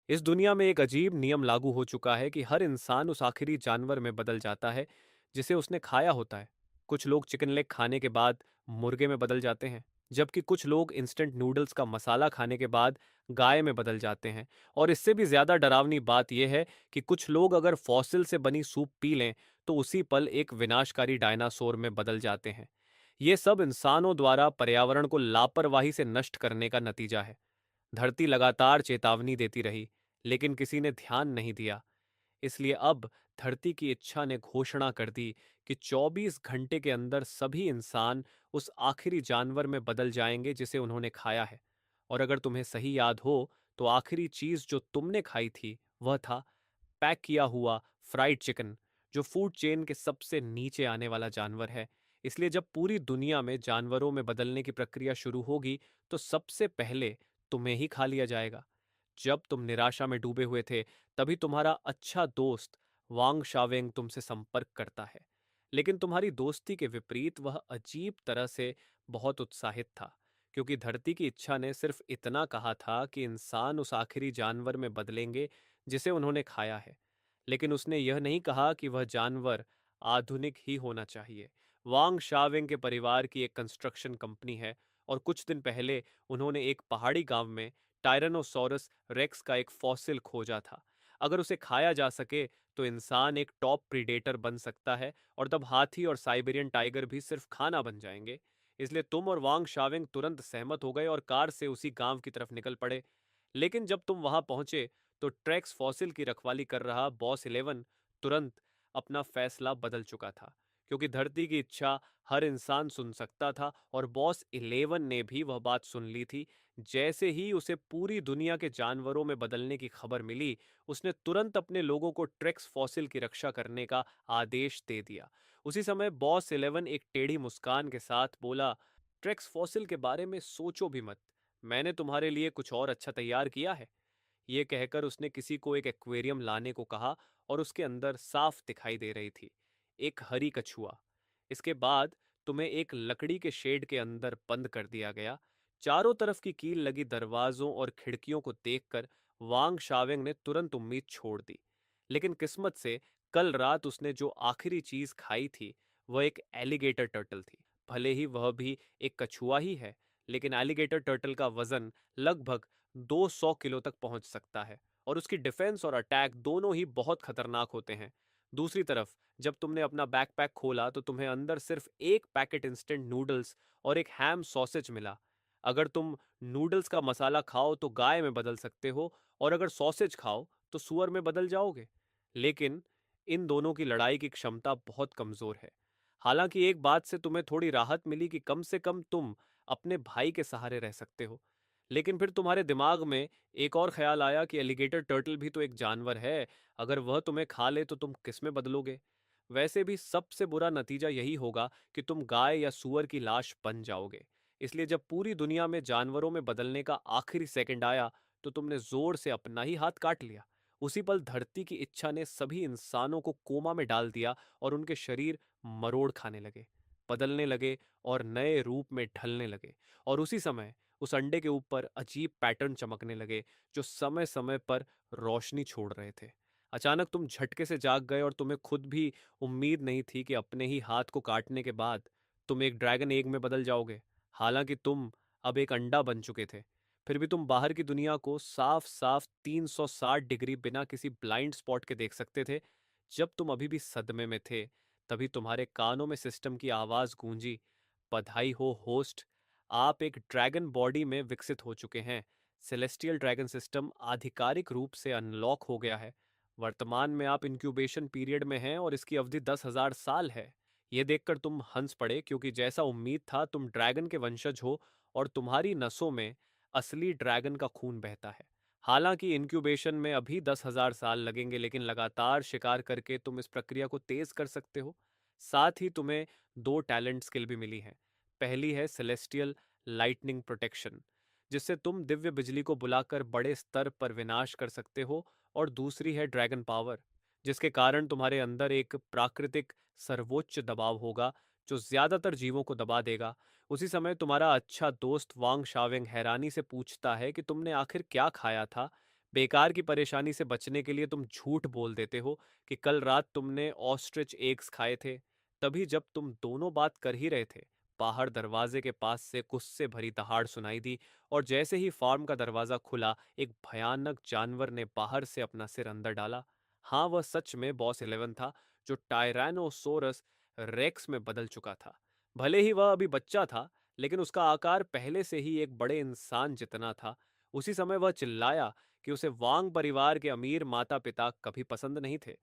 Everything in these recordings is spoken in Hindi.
इस दुनिया में एक अजीब नियम लागू हो चुका है कि हर इंसान उस आखिरी जानवर में बदल जाता है जिसे उसने खाया होता है। कुछ लोग चिकन लेग खाने के बाद मुर्गे में बदल जाते हैं, जबकि कुछ लोग इंस्टेंट नूडल्स का मसाला खाने के बाद गाय में बदल जाते हैं। और इससे भी ज्यादा डरावनी बात यह है कि कुछ लोग अगर फॉसिल से बनी सूप पी लें तो उसी पल एक विनाशकारी डायनासोर में बदल जाते हैं। ये सब इंसानों द्वारा पर्यावरण को लापरवाही से नष्ट करने का नतीजा है। धरती लगातार चेतावनी देती रही, लेकिन किसी ने ध्यान नहीं दिया। इसलिए अब धरती की इच्छा ने घोषणा कर दी कि 24 घंटे के अंदर सभी इंसान उस आखिरी जानवर में बदल जाएंगे जिसे उन्होंने खाया है। और अगर तुम्हें सही याद हो, तो आखिरी चीज जो तुमने खाई थी वह था पैक किया हुआ फ्राइड चिकन, जो फूड चेन के सबसे नीचे आने वाला जानवर है। इसलिए जब पूरी दुनिया में जानवरों में बदलने की प्रक्रिया शुरू होगी, तो सबसे पहले तुम्हें ही खा लिया जाएगा। जब तुम निराशा में डूबे हुए थे, तभी तुम्हारा अच्छा दोस्त वांग शावेंग तुमसे संपर्क करता है। लेकिन तुम्हारी दोस्ती के विपरीत वह अजीब तरह से बहुत उत्साहित था, क्योंकि धरती की इच्छा ने सिर्फ इतना कहा था कि इंसान उस आखिरी जानवर में बदलेंगे जिसे उन्होंने खाया है। लेकिन उसने यह नहीं कहा कि वह जानवर आधुनिक ही होना चाहिए। वांग शावेंग के परिवार की एक कंस्ट्रक्शन कंपनी है, और कुछ दिन पहले उन्होंने एक पहाड़ी गांव में टायरानोसॉरस रेक्स का एक फॉसिल खोजा था। अगर उसे खाया जा सके तो इंसान एक टॉप प्रीडेटर बन सकता है, और तब हाथी और साइबेरियन टाइगर भी सिर्फ खाना बन जाएंगे। इसलिए तुम और वांग शावेंग तुरंत सहमत हो गए और कार से उसी गांव की तरफ निकल पड़े। लेकिन जब तुम वहां पहुंचे, तो ट्रैक्स फॉसिल की रखवाली कर रहा बॉस 11 तुरंत अपना फैसला बदल चुका था, क्योंकि धरती की इच्छा हर इंसान सुन सकता था, और बॉस 11 ने भी वह बात सुन ली थी। जैसे ही उसे पूरी दुनिया के जानवरों में बदलने की खबर मिली, उसने तुरंत अपने लोगों को ट्रेक्स फॉसिल की रक्षा करने का आदेश दे दिया। उसी समय बॉस 11 एक टेढ़ी मुस्कान के साथ बोला, ट्रेक्स फॉसिल के बारे में सोचो भी मत, मैंने तुम्हारे लिए कुछ और अच्छा तैयार किया है। ये कहकर उसने किसी को एक एक्वेरियम लाने को कहा, और उसके अंदर साफ दिखाई दे रही थी एक हरी कछुआ। इसके बाद तुम्हें एक लकड़ी के शेड के अंदर बंद कर दिया गया। चारों तरफ की कील लगी दरवाजों और खिड़कियों को देखकर वांग शावेंग ने तुरंत उम्मीद छोड़ दी। लेकिन किस्मत से कल रात उसने जो आखिरी चीज खाई थी वह एक एलिगेटर टर्टल थी। भले ही वह भी एक कछुआ ही है, लेकिन एलिगेटर टर्टल का वजन लगभग 200 किलो तक पहुंच सकता है, और उसकी डिफेंस और अटैक दोनों ही बहुत खतरनाक होते हैं। दूसरी तरफ जब तुमने अपना बैकपैक खोला, तो तुम्हें अंदर सिर्फ एक पैकेट इंस्टेंट नूडल्स और एक हैम सॉसेज मिला। अगर तुम नूडल्स का मसाला खाओ तो गाय में बदल सकते हो, और अगर सॉसेज खाओ तो सुअर में बदल जाओगे। लेकिन इन दोनों की लड़ाई की क्षमता बहुत कमजोर है। हालांकि एक बात से तुम्हें थोड़ी राहत मिली कि कम से कम तुम अपने भाई के सहारे रह सकते हो। लेकिन फिर तुम्हारे दिमाग में एक और ख्याल आया कि एलिगेटर टर्टल भी तो एक जानवर है। अगर वह तुम्हें खा ले तो तुम किस में बदलोगे? वैसे भी सबसे बुरा नतीजा यही होगा कि तुम गाय या सूअर की लाश बन जाओगे। इसलिए जब पूरी दुनिया में जानवरों में बदलने का आखिरी सेकंड आया, तो तुमने जोर से अपना ही हाथ काट लिया। उसी पल धरती की इच्छा ने सभी इंसानों को कोमा में डाल दिया, और उनके शरीर मरोड़ खाने लगे, बदलने लगे और नए रूप में ढलने लगे। और उसी समय उस अंडे के ऊपर अजीब पैटर्न चमकने लगे, जो समय समय पर रोशनी छोड़ रहे थे। अचानक तुम झटके से जाग गए, और तुम्हें खुद भी उम्मीद नहीं थी कि अपने ही हाथ को काटने के बाद तुम एक ड्रैगन एग में बदल जाओगे। हालांकि तुम अब एक अंडा बन चुके थे, फिर भी तुम बाहर की दुनिया को साफ साफ 360 डिग्री बिना किसी ब्लाइंड स्पॉट के देख सकते थे। जब तुम अभी भी सदमे में थे, तभी तुम्हारे कानों में सिस्टम की आवाज गूंजी, बधाई हो होस्ट, आप एक ड्रैगन बॉडी में विकसित हो चुके हैं। सेलेस्टियल ड्रैगन सिस्टम आधिकारिक रूप से अनलॉक हो गया है। वर्तमान में आप इंक्यूबेशन पीरियड में हैं, और इसकी अवधि 10,000 साल है। ये देखकर तुम हंस पड़े, क्योंकि जैसा उम्मीद था तुम ड्रैगन के वंशज हो, और तुम्हारी नसों में असली ड्रैगन का खून बहता है। हालांकि इंक्यूबेशन में अभी 10,000 साल लगेंगे, लेकिन लगातार शिकार करके तुम इस प्रक्रिया को तेज कर सकते हो। साथ ही तुम्हें दो टैलेंट स्किल भी मिली हैं। पहली है सेलेस्टियल लाइटनिंग प्रोटेक्शन, जिससे तुम दिव्य बिजली को बुलाकर बड़े स्तर पर विनाश कर सकते हो। और दूसरी है ड्रैगन पावर, जिसके कारण तुम्हारे अंदर एक प्राकृतिक सर्वोच्च दबाव होगा, जो ज्यादातर जीवों को दबा देगा। उसी समय तुम्हारा अच्छा दोस्त वांग शावेंग हैरानी से पूछता है कि तुमने आखिर क्या खाया था। बेकार की परेशानी से बचने के लिए तुम झूठ बोल देते हो कि कल रात तुमने ऑस्ट्रिच एग्स खाए थे। तभी जब तुम दोनों बात कर ही रहे थे, बाहर दरवाजे के पास से गुस्से भरी दहाड़ सुनाई दी, और जैसे ही फार्म का दरवाजा खुला, एक भयानक जानवर ने बाहर से अपना सिर अंदर डाला। हाँ, वह सच में बॉस 11 था, जो टायरानोसोरस रेक्स में बदल चुका था। भले ही वह अभी बच्चा था, लेकिन उसका आकार पहले से ही एक बड़े इंसान जितना था। उसी समय वह चिल्लाया कि उसे वांग परिवार के अमीर माता पिता कभी पसंद नहीं थे,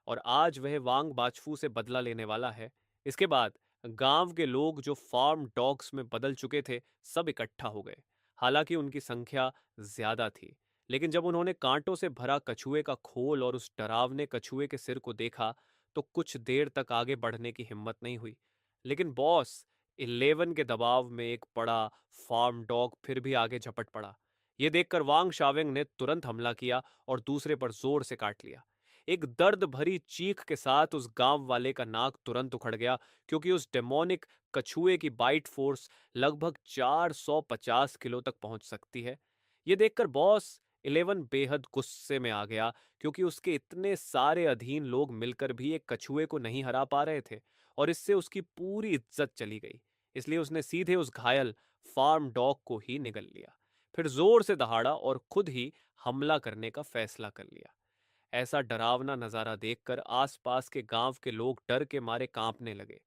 और आज वह वांग बाचफू से बदला लेने वाला है। इसके बाद गांव के लोग जो फार्म डॉग्स में बदल चुके थे, सब इकट्ठा हो गए। हालांकि उनकी संख्या ज्यादा थी, लेकिन जब उन्होंने कांटों से भरा कछुए का खोल और उस डरावने कछुए के सिर को देखा, तो कुछ देर तक आगे बढ़ने की हिम्मत नहीं हुई। लेकिन बॉस 11 के दबाव में एक बड़ा फार्म डॉग फिर भी आगे झपट पड़ा। यह देखकर वांग शावेंग ने तुरंत हमला किया और दूसरे पर जोर से काट लिया। एक दर्द भरी चीख के साथ उस गांव वाले का नाक तुरंत उखड़ गया, क्योंकि उस डेमोनिक कछुए की बाइट फोर्स लगभग 450 किलो तक पहुंच सकती है। यह देखकर बॉस 11 बेहद गुस्से में आ गया, क्योंकि उसके इतने सारे अधीन लोग मिलकर भी एक कछुए को नहीं हरा पा रहे थे, और इससे उसकी पूरी इज्जत चली गई। इसलिए उसने सीधे उस घायल फार्म डॉग को ही निगल लिया, फिर जोर से दहाड़ा और खुद ही हमला करने का फैसला कर लिया। ऐसा डरावना नजारा देखकर आसपास के गांव के लोग डर के मारे कांपने लगे।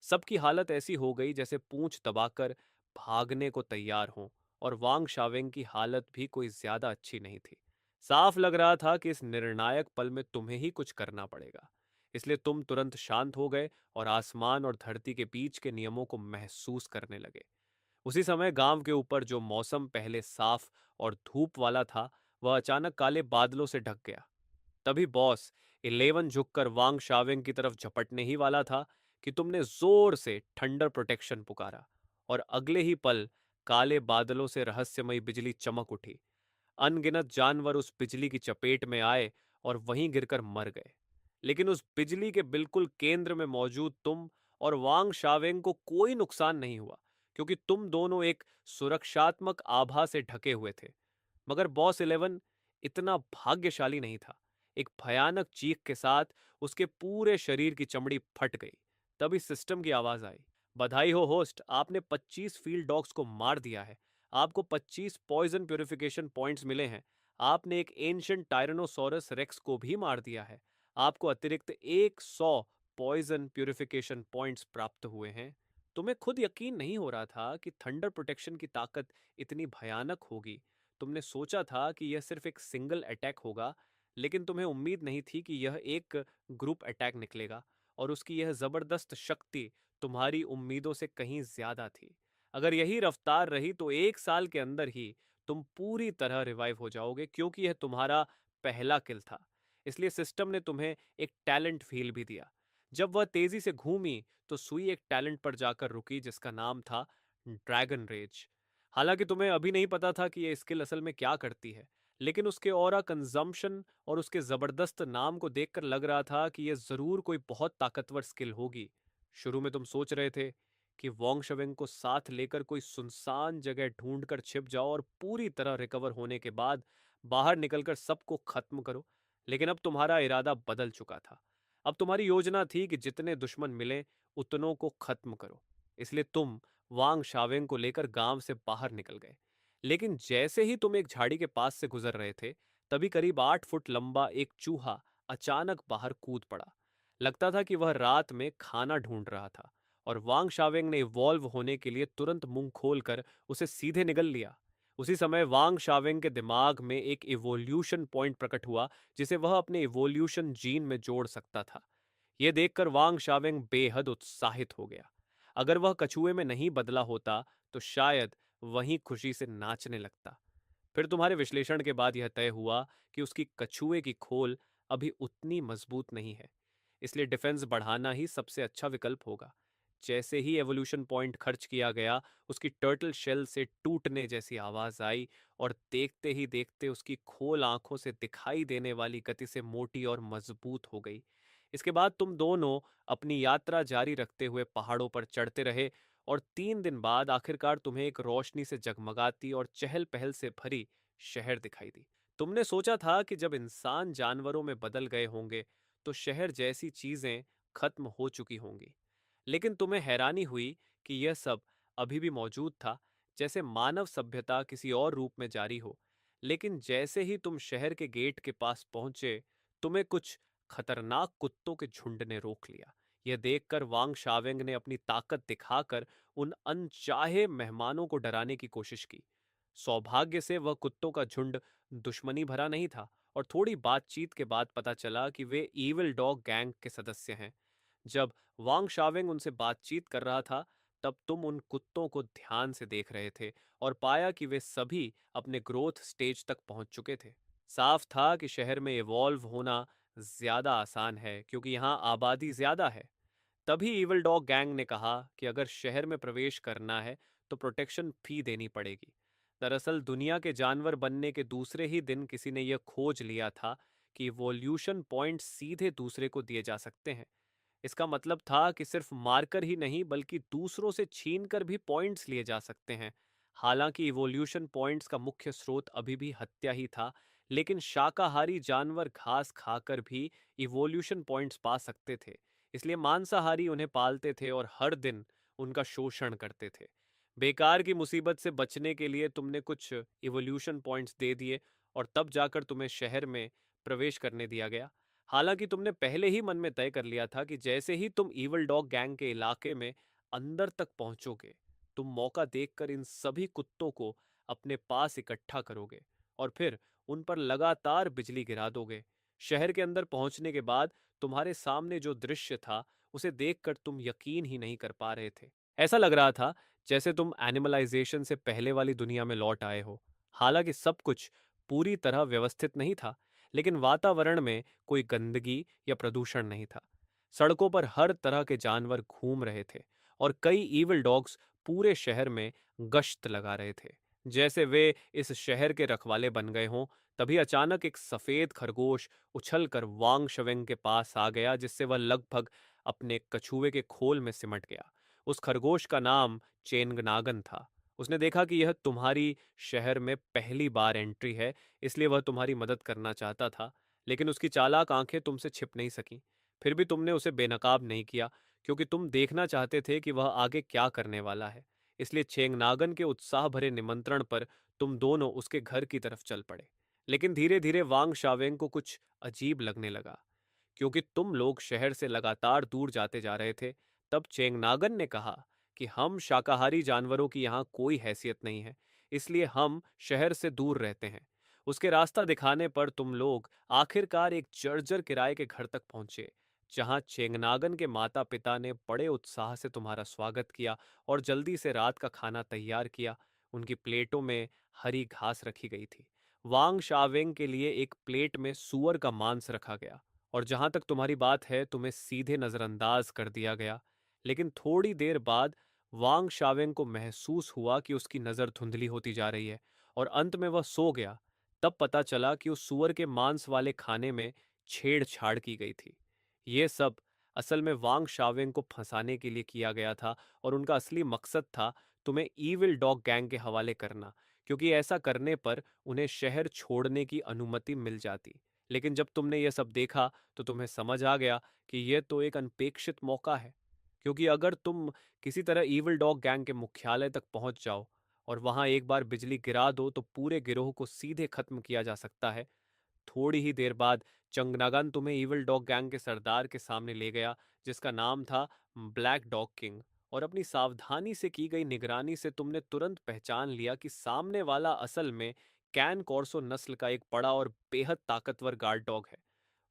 सबकी हालत ऐसी हो गई जैसे पूंछ दबाकर भागने को तैयार हों, और वांग शावेंग की हालत भी कोई ज्यादा अच्छी नहीं थी। साफ लग रहा था कि इस निर्णायक पल में तुम्हें ही कुछ करना पड़ेगा। इसलिए तुम तुरंत शांत हो गए और आसमान और धरती के बीच के नियमों को महसूस करने लगे। उसी समय गांव के ऊपर जो मौसम पहले साफ और धूप वाला था, वह अचानक काले बादलों से ढक गया। तभी बॉस 11 झुककर वांग शावेंग की तरफ झपटने ही वाला था कि तुमने जोर से थंडर प्रोटेक्शन पुकारा, और अगले ही पल काले बादलों से रहस्यमयी बिजली चमक उठी। अनगिनत जानवर उस बिजली की चपेट में आए और वहीं गिरकर मर गए। लेकिन उस बिजली के बिल्कुल केंद्र में मौजूद तुम और वांग शावेंग को कोई नुकसान नहीं हुआ, क्योंकि तुम दोनों एक सुरक्षात्मक आभा से ढके हुए थे। मगर बॉस 11 इतना भाग्यशाली नहीं था। एक भयानक चीख के साथ उसके पूरे शरीर की चमड़ी फट गई। तभी सिस्टम की आवाज आई, बधाई हो होस्ट, आपने 25 फील्ड डॉग्स को मार दिया है। आपको 25 पॉइजन प्यूरिफिकेशन पॉइंट्स मिले हैं। आपने एक एंशिएंट टायरानोसोरस रेक्स को भी मार दिया है। आपको अतिरिक्त 100 पॉइजन प्यूरिफिकेशन पॉइंट्स प्राप्त हुए हैं। तुम्हें खुद यकीन नहीं हो रहा था कि थंडर प्रोटेक्शन की ताकत इतनी भयानक होगी। तुमने सोचा था कि यह सिर्फ एक सिंगल अटैक होगा, लेकिन तुम्हें उम्मीद नहीं थी कि यह एक ग्रुप अटैक निकलेगा, और उसकी यह जबरदस्त शक्ति तुम्हारी उम्मीदों से कहीं ज्यादा थी। अगर यही रफ्तार रही तो 1 साल के अंदर ही तुम पूरी तरह रिवाइव हो जाओगे, क्योंकि यह तुम्हारा पहला किल था। इसलिए सिस्टम ने तुम्हें एक टैलेंट फील भी दिया। जब वह तेजी से घूमी, तो सुई एक टैलेंट पर जाकर रुकी जिसका नाम था ड्रैगन रेज। हालांकि तुम्हें अभी नहीं पता था कि यह स्किल असल में क्या करती है, लेकिन उसके ऑरा कंजम्पशन और उसके जबरदस्त नाम को देखकर लग रहा था कि यह जरूर कोई बहुत ताकतवर स्किल होगी। शुरू में तुम सोच रहे थे कि वोंग शवेंग को साथ लेकर कोई सुनसान जगह ढूंढकर छिप जाओ और पूरी तरह रिकवर होने के बाद बाहर निकलकर सबको खत्म करो। लेकिन अब तुम्हारा इरादा बदल चुका था। अब तुम्हारी योजना थी कि जितने दुश्मन मिले उतनों को खत्म करो। इसलिए तुम वांग शावेंग को लेकर गांव से बाहर निकल गए। लेकिन जैसे ही तुम एक झाड़ी के पास से गुजर रहे थे, तभी करीब 8 फुट लंबा एक चूहा अचानक बाहर कूद पड़ा। लगता था कि वह रात में खाना ढूंढ रहा था, और वांग शावेंग ने इवॉल्व होने के लिए तुरंत मुंह खोलकर उसे सीधे निगल लिया। उसी समय वांग शावेंग के दिमाग में एक इवोल्यूशन पॉइंट प्रकट हुआ, जिसे वह अपने इवोल्यूशन जीन में जोड़ सकता था। यह देखकर वांग शावेंग बेहद उत्साहित हो गया। अगर वह कछुए में नहीं बदला होता, तो शायद वहीं खुशी से नाचने लगता। फिर तुम्हारे विश्लेषण के बाद यह तय हुआ कि उसकी कछुए की खोल अभी उतनी मजबूत नहीं है, इसलिए डिफेंस बढ़ाना ही सबसे अच्छा विकल्प होगा। जैसे ही एवोल्यूशन पॉइंट खर्च किया गया, उसकी टर्टल शेल से टूटने जैसी आवाज आई, और देखते ही देखते उसकी खोल आंखों से दिखाई देने वाली गति से मोटी और मजबूत हो गई। इसके बाद तुम दोनों अपनी यात्रा जारी रखते हुए पहाड़ों पर चढ़ते रहे, और 3 दिन बाद आखिरकार तुम्हें एक रोशनी से जगमगाती और चहल पहल से भरी शहर दिखाई दी। तुमने सोचा था कि जब इंसान जानवरों में बदल गए होंगे तो शहर जैसी चीजें खत्म हो चुकी होंगी। लेकिन तुम्हें हैरानी हुई कि यह सब अभी भी मौजूद था, जैसे मानव सभ्यता किसी और रूप में जारी हो। लेकिन जैसे ही तुम शहर के गेट के पास पहुंचे, तुम्हें कुछ खतरनाक कुत्तों के झुंड ने रोक लिया। यह देखकर वांग शावेंग ने अपनी ताकत दिखाकर उन अनचाहे मेहमानों को डराने की कोशिश की। सौभाग्य से वह कुत्तों का झुंड दुश्मनी भरा नहीं था, और थोड़ी बातचीत के बाद पता चला कि वे ईविल डॉग गैंग के सदस्य हैं। जब वांग शावेंग उनसे बातचीत कर रहा था, तब तुम उन कुत्तों को ध्यान से देख रहे थे और पाया कि वे सभी अपने ग्रोथ स्टेज तक पहुंच चुके थे। साफ था कि शहर में इवॉल्व होना ज्यादा आसान है क्योंकि यहाँ आबादी ज्यादा है। तभी इविल डॉग गैंग ने कहा कि अगर शहर में प्रवेश करना है तो प्रोटेक्शन फी देनी पड़ेगी। दरअसल दुनिया के जानवर बनने के दूसरे ही दिन किसी ने यह खोज लिया था कि इवोल्यूशन पॉइंट सीधे दूसरे को दिए जा सकते हैं। इसका मतलब था कि सिर्फ मारकर ही नहीं बल्कि दूसरों से छीन कर भी पॉइंट्स लिए जा सकते हैं। हालांकि इवोल्यूशन पॉइंट्स का मुख्य स्रोत अभी भी हत्या ही था, लेकिन शाकाहारी जानवर घास खाकर भी इवोल्यूशन पॉइंट्स पा सकते थे। इसलिए मांसाहारी उन्हें पालते थे और हर दिन उनका शोषण करते थे। बेकार की मुसीबत से बचने के लिए तुमने कुछ इवोल्यूशन पॉइंट्स दे दिए, और तब जाकर तुम्हें शहर में प्रवेश करने दिया गया। हालांकि तुमने पहले ही मन में तय कर लिया था कि जैसे ही तुम ईवल डॉग गैंग के इलाके में अंदर तक पहुंचोगे, तुम मौका देखकर इन सभी कुत्तों को अपने पास इकट्ठा करोगे और फिर उन पर लगातार बिजली गिरा दोगे। शहर के अंदर पहुंचने के बाद तुम्हारे सामने जो दृश्य था, उसे देखकर तुम यकीन ही नहीं कर पा रहे थे। ऐसा लग रहा था जैसे तुम एनिमलाइजेशन से पहले वाली दुनिया में लौट आए हो। हालांकि सब कुछ पूरी तरह व्यवस्थित नहीं था, लेकिन वातावरण में कोई गंदगी या प्रदूषण नहीं था। सड़कों पर हर तरह के जानवर घूम रहे थे और कई ईविल डॉग्स पूरे शहर में गश्त लगा रहे थे, जैसे वे इस शहर के रखवाले बन गए हों। तभी अचानक एक सफेद खरगोश उछलकर वांग शवेंग के पास आ गया, जिससे वह लगभग अपने कछुए के खोल में सिमट गया। उस खरगोश का नाम चेंगनागन था। उसने देखा कि यह तुम्हारी शहर में पहली बार एंट्री है, इसलिए वह तुम्हारी मदद करना चाहता था। लेकिन उसकी चालाक आंखें तुमसे छिप नहीं सकीं। फिर भी तुमने उसे बेनकाब नहीं किया, क्योंकि तुम देखना चाहते थे कि वह आगे क्या करने वाला है। इसलिए छेंगनागन के उत्साह भरे निमंत्रण पर तुम दोनों उसके घर की तरफ चल पड़े। लेकिन धीरे धीरे वांग शावेंग को कुछ अजीब लगने लगा, क्योंकि तुम लोग शहर से लगातार दूर जाते जा रहे थे। तब चेंगनागन ने कहा कि हम शाकाहारी जानवरों की यहाँ कोई हैसियत नहीं है, इसलिए हम शहर से दूर रहते हैं। उसके रास्ता दिखाने पर तुम लोग आखिरकार एक जर्जर किराए के घर तक पहुंचे, जहां चेंगनागन के माता पिता ने बड़े उत्साह से तुम्हारा स्वागत किया और जल्दी से रात का खाना तैयार किया। उनकी प्लेटों में हरी घास रखी गई थी। वांग शावेंग के लिए एक प्लेट में सुअर का मांस रखा गया, और जहां तक तुम्हारी बात है, तुम्हें सीधे नजरअंदाज कर दिया गया। लेकिन थोड़ी देर बाद वांग शावेंग को महसूस हुआ कि उसकी नजर धुंधली होती जा रही है, और अंत में वह सो गया। तब पता चला कि उस सुअर के मांस वाले खाने में छेड़छाड़ की गई थी। ये सब असल में वांग शावेंग को फंसाने के लिए किया गया था, और उनका असली मकसद था तुम्हें ईविल डॉग गैंग के हवाले करना, क्योंकि ऐसा करने पर उन्हें शहर छोड़ने की अनुमति मिल जाती। लेकिन जब तुमने यह सब देखा तो तुम्हें समझ आ गया कि यह तो एक अनपेक्षित मौका है, क्योंकि अगर तुम किसी तरह ईविल डॉग गैंग के मुख्यालय तक पहुंच जाओ और वहां एक बार बिजली गिरा दो तो पूरे गिरोह को सीधे खत्म किया जा सकता है। थोड़ी ही देर बाद चंगनागन तुम्हें इविल डॉग गैंग के सरदार के सामने ले गया, जिसका नाम था ब्लैक डॉग किंग। और अपनी सावधानी से की गई निगरानी से तुमने तुरंत पहचान लिया कि सामने वाला असल में कैन कॉर्सो नस्ल का एक बड़ा और बेहद ताकतवर गार्ड डॉग है।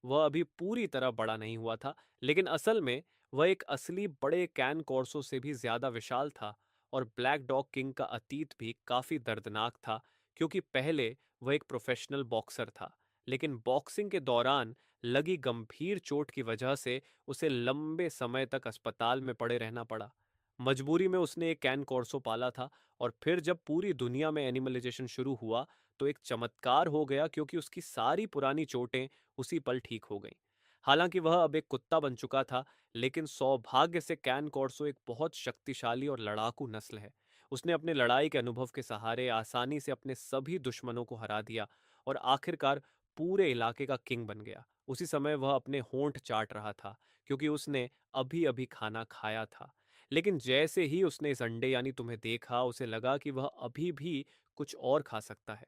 वह अभी पूरी तरह बड़ा नहीं हुआ था, लेकिन असल में वह एक असली बड़े कैन कॉर्सो से भी ज्यादा विशाल था। और ब्लैक डॉग किंग का अतीत भी काफी दर्दनाक था, क्योंकि पहले वह एक प्रोफेशनल बॉक्सर था, लेकिन बॉक्सिंग के दौरान लगी गंभीर चोट की वजह से उसे लंबे समय तक अस्पताल में पड़े रहना पड़ा। मजबूरी में उसने एक कैन कॉर्सो पाला था, और फिर जब पूरी दुनिया में एनिमलाइजेशन शुरू हुआ तो एक चमत्कार हो गया, क्योंकि उसकी सारी पुरानी चोटें उसी पल ठीक हो गईं। हालांकि वह अब एक कुत्ता बन चुका था, लेकिन सौभाग्य से कैन कॉर्सो एक बहुत शक्तिशाली और लड़ाकू नस्ल है। उसने अपने लड़ाई के अनुभव के सहारे आसानी से अपने सभी दुश्मनों को हरा दिया, और आखिरकार पूरे इलाके का किंग बन गया। उसी समय वह अपने होंठ चाट रहा था, क्योंकि उसने अभी अभी खाना खाया था। लेकिन जैसे ही उसने इस अंडे यानी तुम्हें देखा, उसे लगा कि वह अभी भी कुछ और खा सकता है।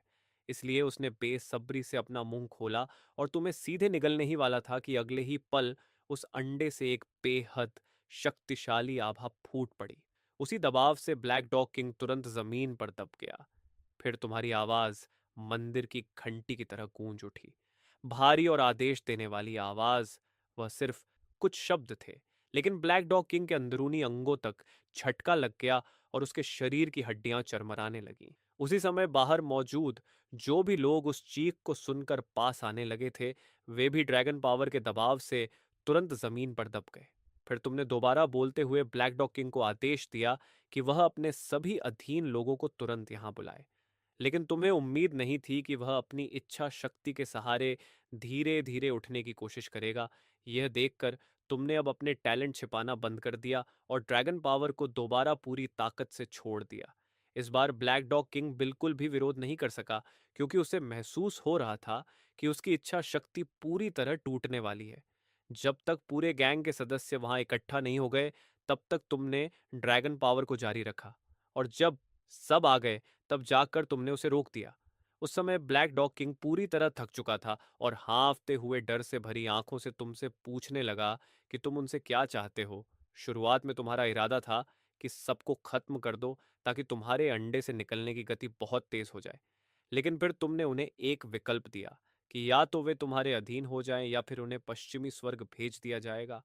इसलिए उसने बेसब्री से अपना मुंह खोला और तुम्हें सीधे निगलने ही वाला था कि अगले ही पल उस अंडे से एक बेहद शक्तिशाली आभा फूट पड़ी। उसी दबाव से ब्लैक डॉग किंग तुरंत जमीन पर दब गया। फिर तुम्हारी आवाज मंदिर की घंटी की तरह गूंज उठी, भारी और आदेश देने वाली आवाज। वह सिर्फ कुछ शब्द थे, लेकिन ब्लैक डॉग किंग के अंदरूनी अंगों तक झटका लग गया और उसके शरीर की हड्डियां चरमराने लगीं। उसी समय बाहर मौजूद जो भी लोग उस चीख को सुनकर पास आने लगे थे, वे भी ड्रैगन पावर के दबाव से तुरंत जमीन पर दब गए। फिर तुमने दोबारा बोलते हुए ब्लैक डॉग किंग को आदेश दिया कि वह अपने सभी अधीन लोगों को तुरंत यहां बुलाए। लेकिन तुम्हें उम्मीद नहीं थी कि वह अपनी इच्छा शक्ति के सहारे धीरे धीरे उठने की कोशिश करेगा। यह देखकर तुमने अब अपने टैलेंट छिपाना बंद कर दिया और ड्रैगन पावर को दोबारा पूरी ताकत से छोड़ दिया। इस बार ब्लैक डॉग किंग बिल्कुल भी विरोध नहीं कर सका, क्योंकि उसे महसूस हो रहा था कि उसकी इच्छा शक्ति पूरी तरह टूटने वाली है। जब तक पूरे गैंग के सदस्य वहां इकट्ठा नहीं हो गए, तब तक तुमने ड्रैगन पावर को जारी रखा, और जब सब आ गए तब जाकर तुमने उसे रोक दिया। उस समय ब्लैक डॉग किंग पूरी तरह थक चुका था और हाँफते हुए डर से भरी आंखों से तुमसे पूछने लगा कि तुम उनसे क्या चाहते हो। शुरुआत में तुम्हारा इरादा था कि सबको खत्म कर दो, ताकि तुम्हारे अंडे से निकलने की गति बहुत तेज हो जाए। लेकिन फिर तुमने उन्हें एक विकल्प दिया कि या तो वे तुम्हारे अधीन हो जाएं या फिर उन्हें पश्चिमी स्वर्ग भेज दिया जाएगा।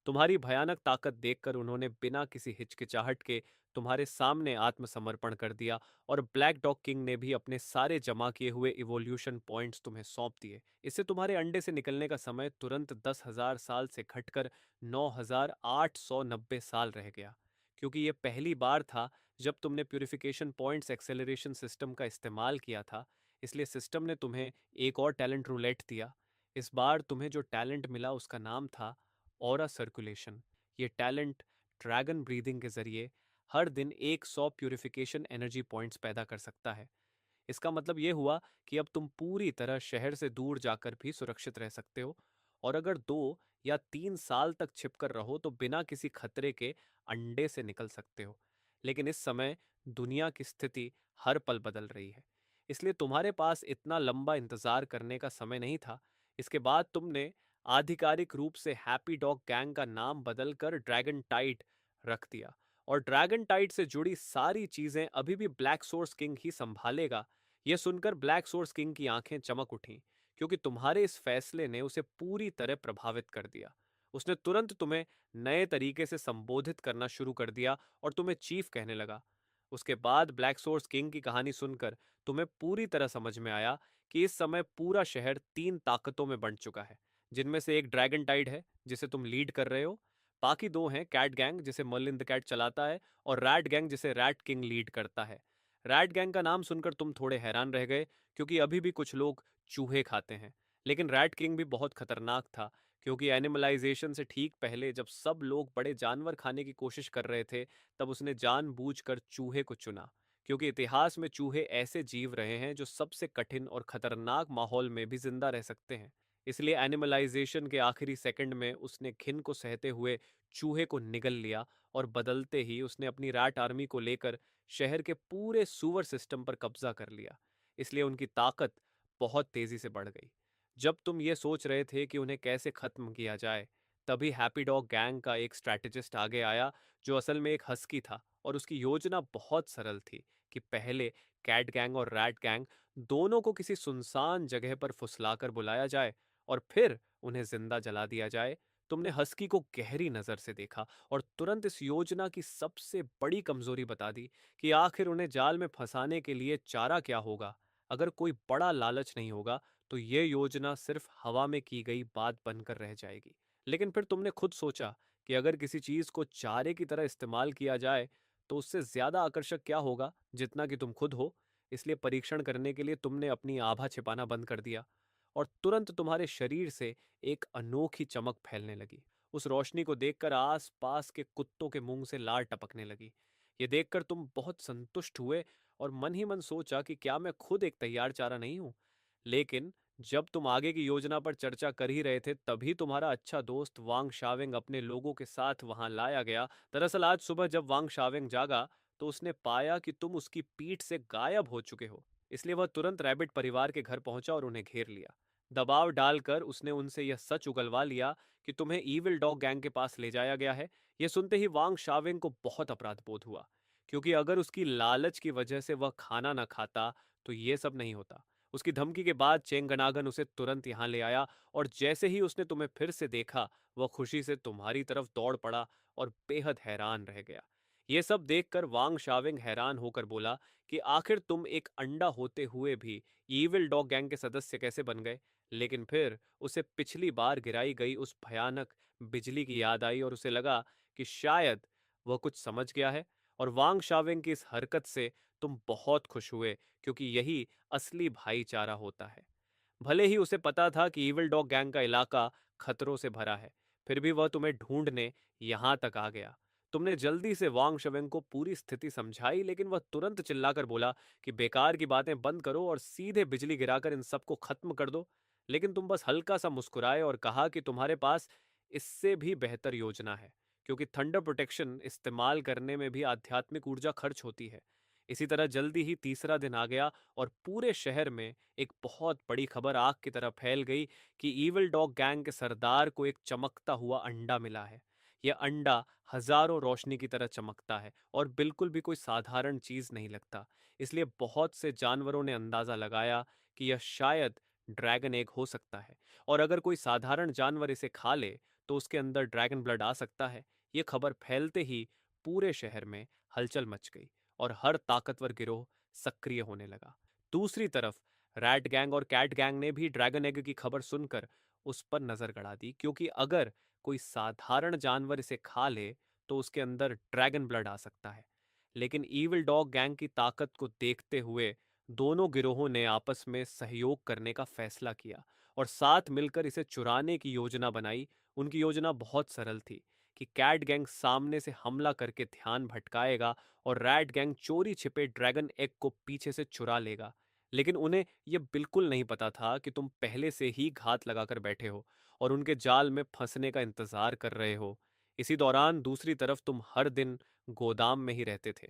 तुम्हारी भयानक ताकत देखकर उन्होंने बिना किसी हिचकिचाहट के तुम्हारे सामने आत्मसमर्पण कर दिया, और ब्लैक डॉग किंग ने भी अपने सारे जमा किए हुए इवोल्यूशन पॉइंट्स तुम्हें सौंप दिए। इससे तुम्हारे अंडे से निकलने का समय तुरंत 10,000 साल से घटकर 9,890 साल रह गया। क्योंकि यह पहली बार था जब तुमने प्यूरिफिकेशन पॉइंट्स एक्सेलरेशन सिस्टम का इस्तेमाल किया था, इसलिए सिस्टम ने तुम्हें एक और टैलेंट रूलेट दिया। इस बार तुम्हें जो टैलेंट मिला उसका नाम था ऑरा सर्कुलेशन। ये टैलेंट ड्रैगन ब्रीदिंग के जरिए हर दिन 100 प्यूरिफिकेशन एनर्जी पॉइंट्स पैदा कर सकता है। इसका मतलब ये हुआ कि अब तुम पूरी तरह शहर से दूर जाकर भी सुरक्षित रह सकते हो, और अगर 2 या 3 साल तक छिपकर रहो तो बिना किसी खतरे के अंडे से निकल सकते हो। लेकिन इस समय दुनिया की स्थिति हर पल बदल रही है, इसलिए तुम्हारे पास इतना लंबा इंतजार करने का समय नहीं था। इसके बाद तुमने आधिकारिक रूप से हैप्पी डॉग गैंग का नाम बदलकर ड्रैगन टाइड रख दिया, और ड्रैगन टाइड से जुड़ी सारी चीजें अभी भी ब्लैक सोर्स किंग ही संभालेगा। यह सुनकर ब्लैक सोर्स किंग की आंखें चमक उठीं, क्योंकि तुम्हारे इस फैसले ने उसे पूरी तरह प्रभावित कर दिया। उसने तुरंत तुम्हें नए तरीके से संबोधित करना शुरू कर दिया और तुम्हें चीफ कहने लगा। उसके बाद ब्लैक सोर्स किंग की कहानी सुनकर तुम्हें पूरी तरह समझ में आया कि इस समय पूरा शहर 3 ताकतों में बंट चुका है, जिनमें से एक ड्रैगन टाइड है जिसे तुम लीड कर रहे हो, बाकी 2 हैं कैट गैंग जिसे मर्लिन द कैट चलाता है, और रैट गैंग जिसे रैट किंग लीड करता है। रैट गैंग का नाम सुनकर तुम थोड़े हैरान रह गए, क्योंकि अभी भी कुछ लोग चूहे खाते हैं। लेकिन रैट किंग भी बहुत खतरनाक था, क्योंकि एनिमलाइजेशन से ठीक पहले जब सब लोग बड़े जानवर खाने की कोशिश कर रहे थे, तब उसने जानबूझकर चूहे को चुना, क्योंकि इतिहास में चूहे ऐसे जीव रहे हैं जो सबसे कठिन और खतरनाक माहौल में भी जिंदा रह सकते हैं। इसलिए एनिमलाइजेशन के आखिरी सेकंड में उसने घिन को सहते हुए चूहे को निगल लिया, और बदलते ही उसने अपनी रैट आर्मी को लेकर शहर के पूरे सूअर सिस्टम पर कब्जा कर लिया। इसलिए उनकी ताकत बहुत तेजी से बढ़ गई। जब तुम ये सोच रहे थे कि उन्हें कैसे खत्म किया जाए, तभी हैप्पी डॉग गैंग का एक स्ट्रैटेजिस्ट आगे आया, जो असल में एक हस्की था, और उसकी योजना बहुत सरल थी कि पहले कैट गैंग और रैट गैंग दोनों को किसी सुनसान जगह पर फुसलाकर बुलाया जाए और फिर उन्हें जिंदा जला दिया जाए। तुमने हस्की को गहरी नजर से देखा और तुरंत इस योजना की सबसे बड़ी कमजोरी बता दी कि आखिर उन्हें जाल में फंसाने के लिए चारा क्या होगा। अगर कोई बड़ा लालच नहीं होगा तो ये योजना सिर्फ हवा में की गई बात बनकर रह जाएगी। लेकिन फिर तुमने खुद सोचा कि अगर किसी चीज को चारे की तरह इस्तेमाल किया जाए तो उससे ज्यादा आकर्षक क्या होगा जितना कि तुम खुद हो। इसलिए परीक्षण करने के लिए तुमने अपनी आभा छिपाना बंद कर दिया, और तुरंत तुम्हारे शरीर से एक अनोखी चमक फैलने लगी। उस रोशनी को देखकर आस पास के कुत्तों के मुंह से लार टपकने लगी। ये देखकर तुम बहुत संतुष्ट हुए और मन ही मन सोचा कि क्या मैं खुद एक तैयार चारा नहीं हूं। लेकिन जब तुम आगे की योजना पर चर्चा कर ही रहे थे तभी तुम्हारा अच्छा दोस्त वांग शावेंग अपने लोगों के साथ वहां लाया गया। दरअसल आज सुबह जब वांग शावेंग जागा तो उसने पाया कि तुम उसकी पीठ से गायब हो चुके हो। इसलिए वह तुरंत रैबिट परिवार के घर पहुंचा और उन्हें घेर लिया। दबाव डालकर उसने उनसे यह सच उगलवा लिया कि तुम्हें ईविल डॉग गैंग के पास ले जाया गया है। यह सुनते ही वांग शावेंग को बहुत अपराध बोध हुआ, क्योंकि अगर उसकी लालच की वजह से वह खाना न खाता तो ये सब नहीं होता। उसकी धमकी के बाद चेंगनागन उसे तुरंत यहाँ ले आया, और जैसे ही उसने तुम्हें फिर से देखा वह खुशी से तुम्हारी तरफ दौड़ पड़ा और बेहद हैरान रह गया। ये सब देखकर वांग शावेंग हैरान होकर बोला कि आखिर तुम एक अंडा होते हुए भी ईविल डॉग गैंग के सदस्य कैसे बन गए। लेकिन फिर उसे पिछली बार गिराई गई उस भयानक बिजली की याद आई और उसे लगा कि शायद वह कुछ समझ गया है। और वांग शावेंग की इस हरकत से तुम बहुत खुश हुए, क्योंकि यही असली भाईचारा होता है। भले ही उसे पता था कि ईविल डॉग गैंग का इलाका खतरों से भरा है, फिर भी वह तुम्हें ढूंढने यहां तक आ गया। तुमने जल्दी से वांग शवेंग को पूरी स्थिति समझाई, लेकिन वह तुरंत चिल्लाकर बोला कि बेकार की बातें बंद करो और सीधे बिजली गिराकर इन सबको खत्म कर दो। लेकिन तुम बस हल्का सा मुस्कुराए और कहा कि तुम्हारे पास इससे भी बेहतर योजना है, क्योंकि थंडर प्रोटेक्शन इस्तेमाल करने में भी आध्यात्मिक ऊर्जा खर्च होती है। इसी तरह जल्दी ही तीसरा दिन आ गया और पूरे शहर में एक बहुत बड़ी खबर आग की तरह फैल गई कि ईविल डॉग गैंग के सरदार को एक चमकता हुआ अंडा मिला है। यह अंडा हजारों रोशनी की तरह चमकता है और बिल्कुल भी कोई साधारण चीज नहीं लगता। इसलिए बहुत से जानवरों ने अंदाजा लगाया कि यह शायद ड्रैगन एग हो सकता है, और अगर कोई साधारण जानवर इसे खा ले तो उसके अंदर ड्रैगन ब्लड आ सकता है। यह खबर फैलते ही पूरे शहर में हलचल मच गई और हर ताकतवर गिरोह सक्रिय होने लगा। दूसरी तरफ रैट गैंग और कैट गैंग ने भी ड्रैगन एग की खबर सुनकर उस पर नजर गड़ा दी, क्योंकि अगर कोई साधारण जानवर इसे खा ले तो उसके अंदर ड्रैगन ब्लड आ सकता है। लेकिन ईविल डॉग गैंग की ताकत को देखते हुए दोनों गिरोहों ने आपस में सहयोग करने का फैसला किया और साथ मिलकर इसे चुराने की योजना बनाई। उनकी योजना बहुत सरल थी कि कैट गैंग सामने से हमला करके ध्यान भटकाएगा और रैट गैंग चोरी छिपे ड्रैगन एग को पीछे से चुरा लेगा। लेकिन उन्हें यह बिल्कुल नहीं पता था कि तुम पहले से ही घात लगाकर बैठे हो और उनके जाल में फंसने का इंतजार कर रहे हो। इसी दौरान दूसरी तरफ तुम हर दिन गोदाम में ही रहते थे,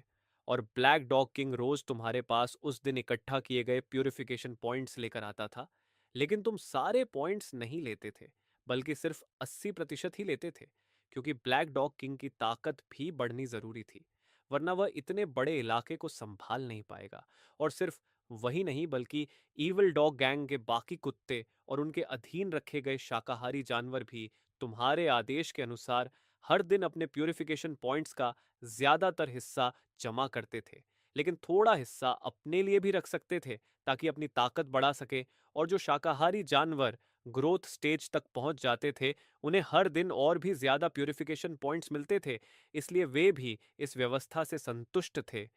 और ब्लैक डॉग किंग रोज तुम्हारे पास उस दिन इकट्ठा किए गए प्यूरिफिकेशन पॉइंट्स लेकर आता था। लेकिन तुम सारे पॉइंट्स नहीं लेते थे, बल्कि सिर्फ 80% ही लेते थे, क्योंकि ब्लैक डॉग किंग की ताकत भी बढ़नी जरूरी थी, वरना वह इतने बड़े इलाके को संभाल नहीं पाएगा। और सिर्फ वही नहीं, बल्कि ईविल डॉग गैंग के बाकी कुत्ते और उनके अधीन रखे गए शाकाहारी जानवर भी तुम्हारे आदेश के अनुसार हर दिन अपने प्यूरिफिकेशन पॉइंट्स का ज्यादातर हिस्सा जमा करते थे, लेकिन थोड़ा हिस्सा अपने लिए भी रख सकते थे ताकि अपनी ताकत बढ़ा सके। और जो शाकाहारी जानवर ग्रोथ स्टेज तक पहुंच जाते थे उन्हें हर दिन और भी ज्यादा प्यूरिफिकेशन पॉइंट्स मिलते थे, इसलिए वे भी इस व्यवस्था से संतुष्ट थे।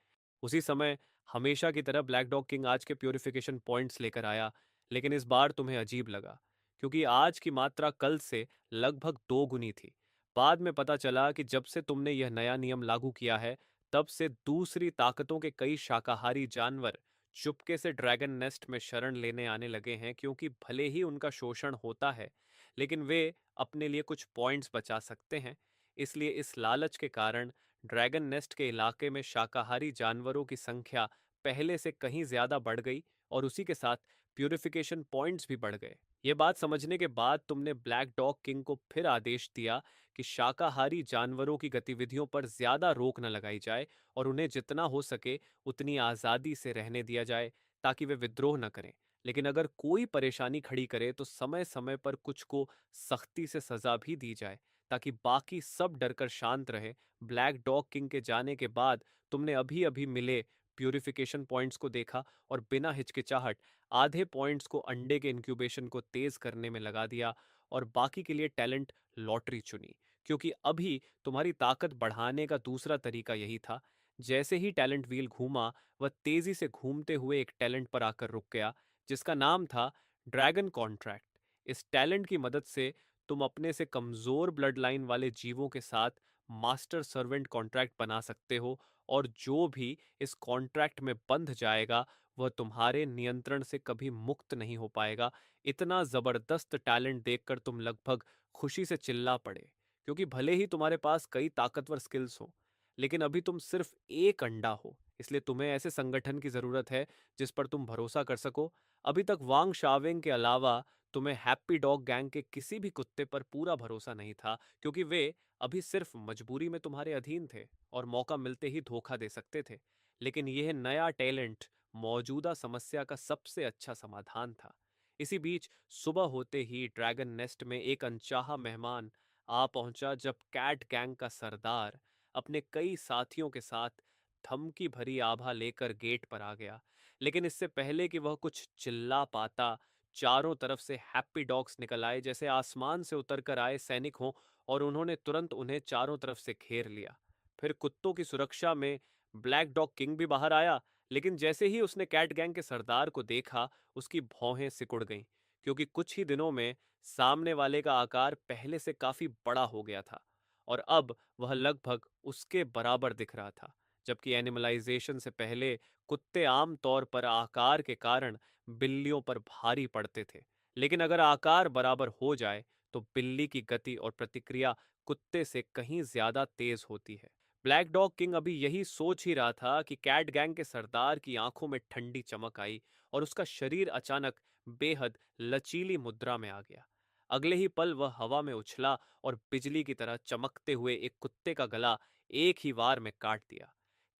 उसी समय हमेशा की तरह ब्लैक डॉग किंग आज के प्यूरिफिकेशन पॉइंट्स लेकर आया, लेकिन इस बार तुम्हें अजीब लगा, क्योंकि आज की मात्रा कल से लगभग 2 गुनी थी। बाद में पता चला कि जब से तुमने यह नया नियम लागू किया है तब से दूसरी ताकतों के कई शाकाहारी जानवर चुपके से ड्रैगन नेस्ट में शरण लेने आने लगे हैं, क्योंकि भले ही उनका शोषण होता है लेकिन वे अपने लिए कुछ पॉइंट्स बचा सकते हैं। इसलिए इस लालच के कारण ड्रैगन नेस्ट के इलाके में शाकाहारी जानवरों की संख्या पहले से कहीं ज्यादा बढ़ गई, और उसी के साथ प्यूरिफिकेशन पॉइंट्स भी बढ़ गए। ये बात समझने के बाद तुमने ब्लैक डॉग किंग को फिर आदेश दिया कि शाकाहारी जानवरों की गतिविधियों पर ज्यादा रोक न लगाई जाए और उन्हें जितना हो सके उतनी आजादी से रहने दिया जाए, ताकि वे विद्रोह न करें। लेकिन अगर कोई परेशानी खड़ी करे तो समय समय पर कुछ को सख्ती से सजा भी दी जाए, ताकि बाकी सब डरकर शांत रहे। ब्लैक डॉग किंग के जाने के बाद तुमने अभी अभी मिले प्यूरिफिकेशन पॉइंट्स को देखा और बिना हिचकिचाहट आधे पॉइंट्स को अंडे के इंक्यूबेशन को तेज करने में लगा दिया और बाकी के लिए टैलेंट लॉटरी चुनी, क्योंकि अभी तुम्हारी ताकत बढ़ाने का दूसरा तरीका यही था। जैसे ही टैलेंट व्हील घूमा वह तेजी से घूमते हुए एक टैलेंट पर आकर रुक गया, जिसका नाम था ड्रैगन कॉन्ट्रैक्ट। इस टैलेंट की मदद से तुम अपने से कमजोर ब्लड लाइन वाले जीवों के साथ मास्टर सर्वेंट कॉन्ट्रैक्ट बना सकते हो, और जो भी इस कॉन्ट्रैक्ट में बंध जाएगा वह तुम्हारे नियंत्रण से कभी मुक्त नहीं हो पाएगा। इतना जबरदस्त टैलेंट देखकर तुम लगभग खुशी से चिल्ला पड़े, क्योंकि भले ही तुम्हारे पास कई ताकतवर स्किल्स हो, लेकिन अभी तुम सिर्फ एक अंडा हो। इसलिए तुम्हें ऐसे संगठन की जरूरत है जिस पर तुम भरोसा कर सको। अभी तक वांग शावेंग के अलावा तुम्हें हैप्पी डॉग गैंग के किसी भी कुत्ते पर पूरा भरोसा नहीं था, क्योंकि वे अभी सिर्फ मजबूरी में तुम्हारे अधीन थे और मौका मिलते ही धोखा दे सकते थे। लेकिन यह नया टैलेंट मौजूदा समस्या का सबसे अच्छा समाधान था। इसी बीच सुबह होते ही ड्रैगन नेस्ट में एक अनचाहा मेहमान आ पहुंचा, जब कैट गैंग का सरदार अपने कई साथियों के साथ धमकी भरी आभा लेकर गेट पर आ गया। लेकिन इससे पहले कि वह कुछ चिल्ला पाता, चारों तरफ से हैप्पी डॉग्स निकल आए, जैसे आसमान से उतरकर आए सैनिक हों, और उन्होंने तुरंत उन्हें चारों तरफ से घेर लिया। फिर कुत्तों की सुरक्षा में ब्लैक डॉग किंग भी बाहर आया, लेकिन जैसे ही उसने कैट गैंग के सरदार को देखा, उसकी भौहें सिकुड़ गईं, क्योंकि कुछ ही दिनों में सामने वाले का आकार पहले से काफी बड़ा हो गया था और अब वह लगभग उसके बराबर दिख रहा था। जबकि एनिमलाइजेशन से पहले कुत्ते आम तौर पर आकार के कारण बिल्लियों पर भारी पड़ते थे, लेकिन अगर आकार बराबर हो जाए तो बिल्ली की गति और प्रतिक्रिया कुत्ते से कहीं ज्यादा तेज होती है। ब्लैक डॉग किंग अभी यही सोच ही रहा था कि कैट गैंग के सरदार की आंखों में ठंडी चमक आई और उसका शरीर अचानक बेहद लचीली मुद्रा में आ गया। अगले ही पल वह हवा में उछला और बिजली की तरह चमकते हुए एक कुत्ते का गला एक ही वार में काट दिया।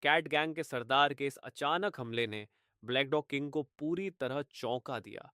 कैट गैंग के सरदार के इस अचानक हमले ने ब्लैक डॉग किंग को पूरी तरह चौंका दिया,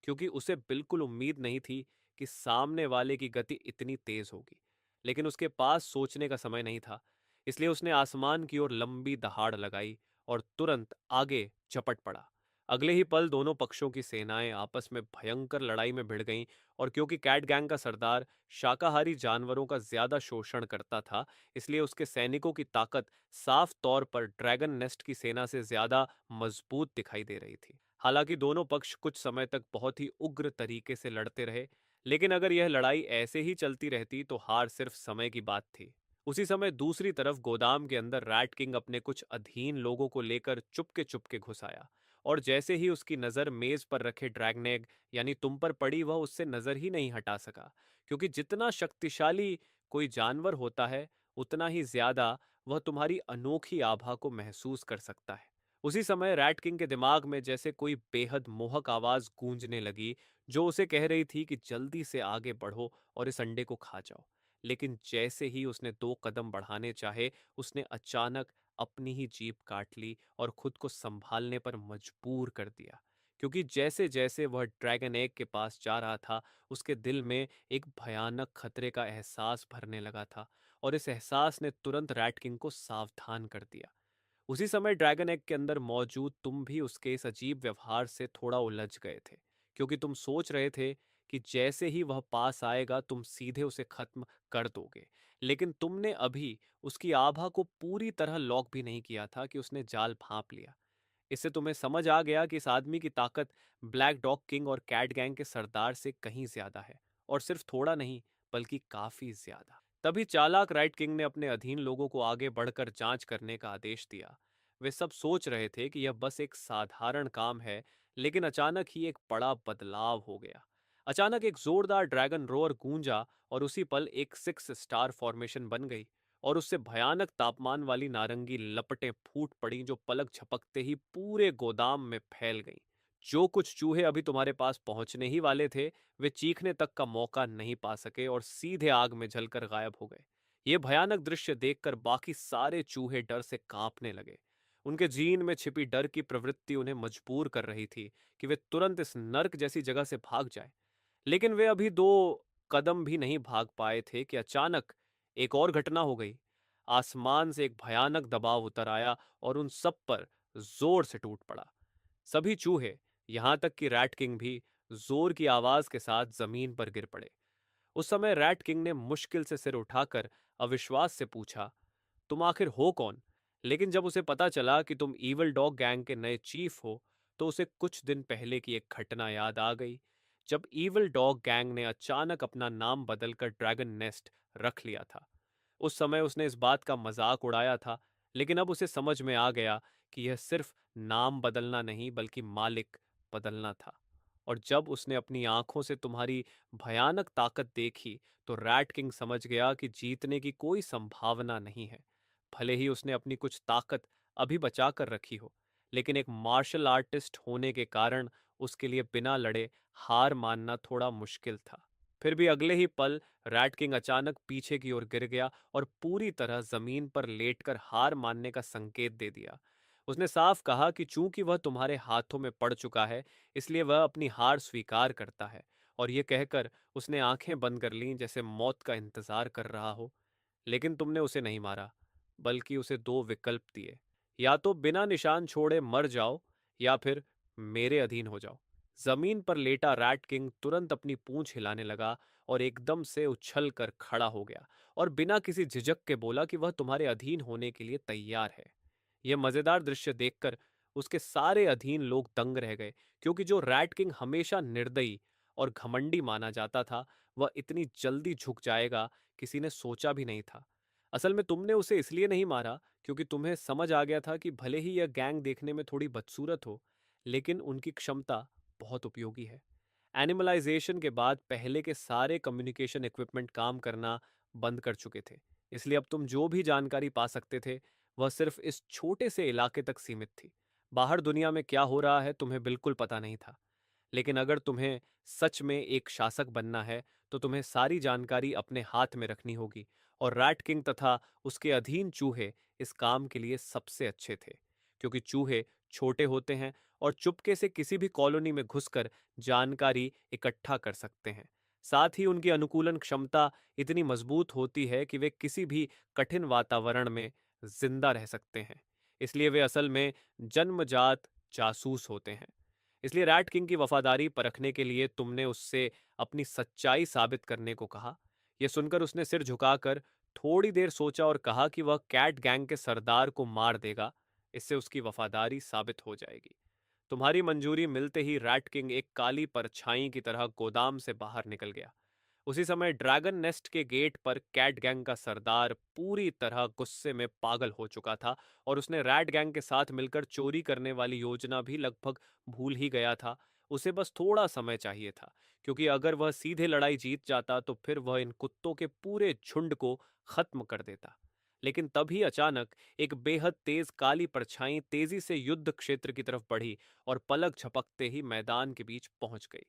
क्योंकि उसे बिल्कुल उम्मीद नहीं थी कि सामने वाले की गति इतनी तेज होगी। लेकिन उसके पास सोचने का समय नहीं था, इसलिए उसने आसमान की ओर लंबी दहाड़ लगाई और तुरंत आगे झपट पड़ा। अगले ही पल दोनों पक्षों की सेनाएं आपस में भयंकर लड़ाई में भिड़ गईं, और क्योंकि कैट गैंग का सरदार शाकाहारी जानवरों का ज्यादा शोषण करता था, इसलिए उसके सैनिकों की ताकत साफ तौर पर ड्रैगन नेस्ट की सेना से ज्यादा मजबूत दिखाई दे रही थी। हालांकि दोनों पक्ष कुछ समय तक बहुत ही उग्र तरीके से लड़ते रहे, लेकिन अगर यह लड़ाई ऐसे ही चलती रहती तो हार सिर्फ समय की बात थी। उसी समय दूसरी तरफ गोदाम के अंदर रैट किंग अपने कुछ अधीन लोगों को लेकर चुपके चुपके घुस आया, और जैसे ही उसकी नजर मेज पर रखे ड्रैगनेग यानी तुम पर पड़ी, वह उससे नजर ही नहीं हटा सका, क्योंकि जितना शक्तिशाली कोई जानवर होता है, उतना ही ज्यादा वह तुम्हारी अनोखी आभा को महसूस कर सकता है। उसी समय रैट किंग के दिमाग में जैसे कोई बेहद मोहक आवाज गूंजने लगी, जो उसे कह रही थी कि जल्दी से आगे बढ़ो और इस अंडे को खा जाओ। लेकिन जैसे ही उसने 2 कदम बढ़ाने चाहे, उसने अचानक अपनी ही जीभ काट ली और खुद को संभालने पर मजबूर कर दिया, क्योंकि जैसे जैसे वह ड्रैगन एग के पास जा रहा था, उसके दिल में एक भयानक खतरे का एहसास भरने लगा था, और इस एहसास ने तुरंत रैट किंग को सावधान कर दिया। उसी समय ड्रैगन एग के अंदर मौजूद तुम भी उसके इस अजीब व्यवहार से थोड़ा उलझ गए थे, क्योंकि तुम सोच रहे थे कि जैसे ही वह पास आएगा तुम सीधे उसे खत्म कर दोगे। लेकिन तुमने अभी उसकी आभा को पूरी तरह लॉक भी नहीं किया था कि उसने जाल भांप लिया। इससे तुम्हें समझ आ गया कि इस आदमी की ताकत ब्लैक डॉग किंग और कैट गैंग के सरदार से कहीं ज्यादा है, और सिर्फ थोड़ा नहीं बल्कि काफी ज्यादा। तभी चालाक राइट किंग ने अपने अधीन लोगों को आगे बढ़कर जांच करने का आदेश दिया। वे सब सोच रहे थे कि यह बस एक साधारण काम है, लेकिन अचानक ही एक बड़ा बदलाव हो गया। अचानक एक जोरदार ड्रैगन रोअर गूंजा, और उसी पल एक 6 स्टार फॉर्मेशन बन गई, और उससे भयानक तापमान वाली नारंगी लपटें फूट पड़ी, जो पलक झपकते ही पूरे गोदाम में फैल गईं। जो कुछ चूहे अभी तुम्हारे पास पहुंचने ही वाले थे, वे चीखने तक का मौका नहीं पा सके और सीधे आग में जलकर गायब हो गए। ये भयानक दृश्य देखकर बाकी सारे चूहे डर से कांपने लगे। उनके जीन में छिपी डर की प्रवृत्ति उन्हें मजबूर कर रही थी कि वे तुरंत इस नर्क जैसी जगह से भाग जाएं। लेकिन वे अभी 2 कदम भी नहीं भाग पाए थे कि अचानक एक और घटना हो गई। आसमान से एक भयानक दबाव उतर आया और उन सब पर जोर से टूट पड़ा। सभी चूहे, यहां तक कि रैट किंग भी, जोर की आवाज के साथ जमीन पर गिर पड़े। उस समय रैट किंग ने मुश्किल से सिर उठाकर अविश्वास से पूछा, तुम आखिर हो कौन? लेकिन जब उसे पता चला कि तुम ईवल डॉग गैंग के नए चीफ हो, तो उसे कुछ दिन पहले की एक घटना याद आ गई, जब ईवल डॉग गैंग ने अचानक अपना नाम बदलकर ड्रैगन नेस्ट रख लिया था। उस समय उसने इस बात का मजाक उड़ाया था, लेकिन अब उसे समझ में आ गया कि यह सिर्फ नाम बदलना नहीं बल्कि मालिक बदलना था। और जब उसने अपनी आंखों से तुम्हारी भयानक ताकत देखी तो रैट किंग समझ गया कि जीतने की कोई संभावना नहीं है। भले ही उसने अपनी कुछ ताकत अभी बचा कर रखी हो, लेकिन एक मार्शल आर्टिस्ट होने के कारण उसके लिए बिना लड़े हार मानना थोड़ा मुश्किल था। फिर भी अगले ही पल रैट किंग अचानक पीछे की ओर गिर गया और पूरी तरह जमीन पर लेटकर हार मानने का संकेत दे दिया। उसने साफ कहा कि चूंकि वह तुम्हारे हाथों में पड़ चुका है, इसलिए वह अपनी हार स्वीकार करता है। और यह कहकर उसने आंखें बंद कर लीं जैसे मौत का इंतजार कर रहा हो। लेकिन तुमने उसे नहीं मारा, बल्कि उसे दो विकल्प दिए। या तो बिना निशान छोड़े मर जाओ, या फिर मेरे अधीन हो जाओ। जमीन पर लेटा रैट किंग तुरंत अपनी पूंछ हिलाने लगा और एकदम से उछल कर खड़ा हो गया और बिना किसी झिझक के बोला कि वह तुम्हारे अधीन होने के लिए तैयार है। यह मजेदार दृश्य देखकर उसके सारे अधीन लोग दंग रह गए, क्योंकि जो रैट किंग हमेशा निर्दयी और घमंडी माना जाता था, वह इतनी जल्दी झुक जाएगा किसी ने सोचा भी नहीं था। असल में तुमने उसे इसलिए नहीं मारा क्योंकि तुम्हें समझ आ गया था कि भले ही यह गैंग देखने में थोड़ी बदसूरत हो, लेकिन उनकी क्षमता बहुत उपयोगी है। एनिमलाइजेशन के बाद पहले के सारे कम्युनिकेशन इक्विपमेंट काम करना बंद कर चुके थे, इसलिए अब तुम जो भी जानकारी पा सकते थे वह सिर्फ इस छोटे से इलाके तक सीमित थी। बाहर दुनिया में क्या हो रहा है तुम्हें बिल्कुल पता नहीं था। लेकिन अगर तुम्हें सच में एक शासक बनना है तो तुम्हें सारी जानकारी अपने हाथ में रखनी होगी, और रैट किंग तथा उसके अधीन चूहे इस काम के लिए सबसे अच्छे थे, क्योंकि चूहे छोटे होते हैं और चुपके से किसी भी कॉलोनी में घुसकर जानकारी इकट्ठा कर सकते हैं। साथ ही उनकी अनुकूलन क्षमता इतनी मजबूत होती है कि वे किसी भी कठिन वातावरण में जिंदा रह सकते हैं। इसलिए वे असल में जन्मजात जासूस होते हैं। इसलिए रैट किंग की वफादारी परखने के लिए तुमने उससे अपनी सच्चाई साबित करने को कहा। यह सुनकर उसने सिर झुकाकर थोड़ी देर सोचा और कहा कि वह कैट गैंग के सरदार को मार देगा। इससे उसकी वफादारी साबित हो जाएगी। तुम्हारी मंजूरी मिलते ही रैट किंग एक काली परछाई की तरह गोदाम से बाहर निकल गया। उसी समय ड्रैगन नेस्ट के गेट पर कैट गैंग का सरदार पूरी तरह गुस्से में पागल हो चुका था, और उसने रैट गैंग के साथ मिलकर चोरी करने वाली योजना भी लगभग भूल ही गया था। उसे बस थोड़ा समय चाहिए था, क्योंकि अगर वह सीधे लड़ाई जीत जाता तो फिर वह इन कुत्तों के पूरे झुंड को खत्म कर देता। लेकिन तभी अचानक एक बेहद तेज काली परछाई तेजी से युद्ध क्षेत्र की तरफ बढ़ी और पलक झपकते ही मैदान के बीच पहुंच गई।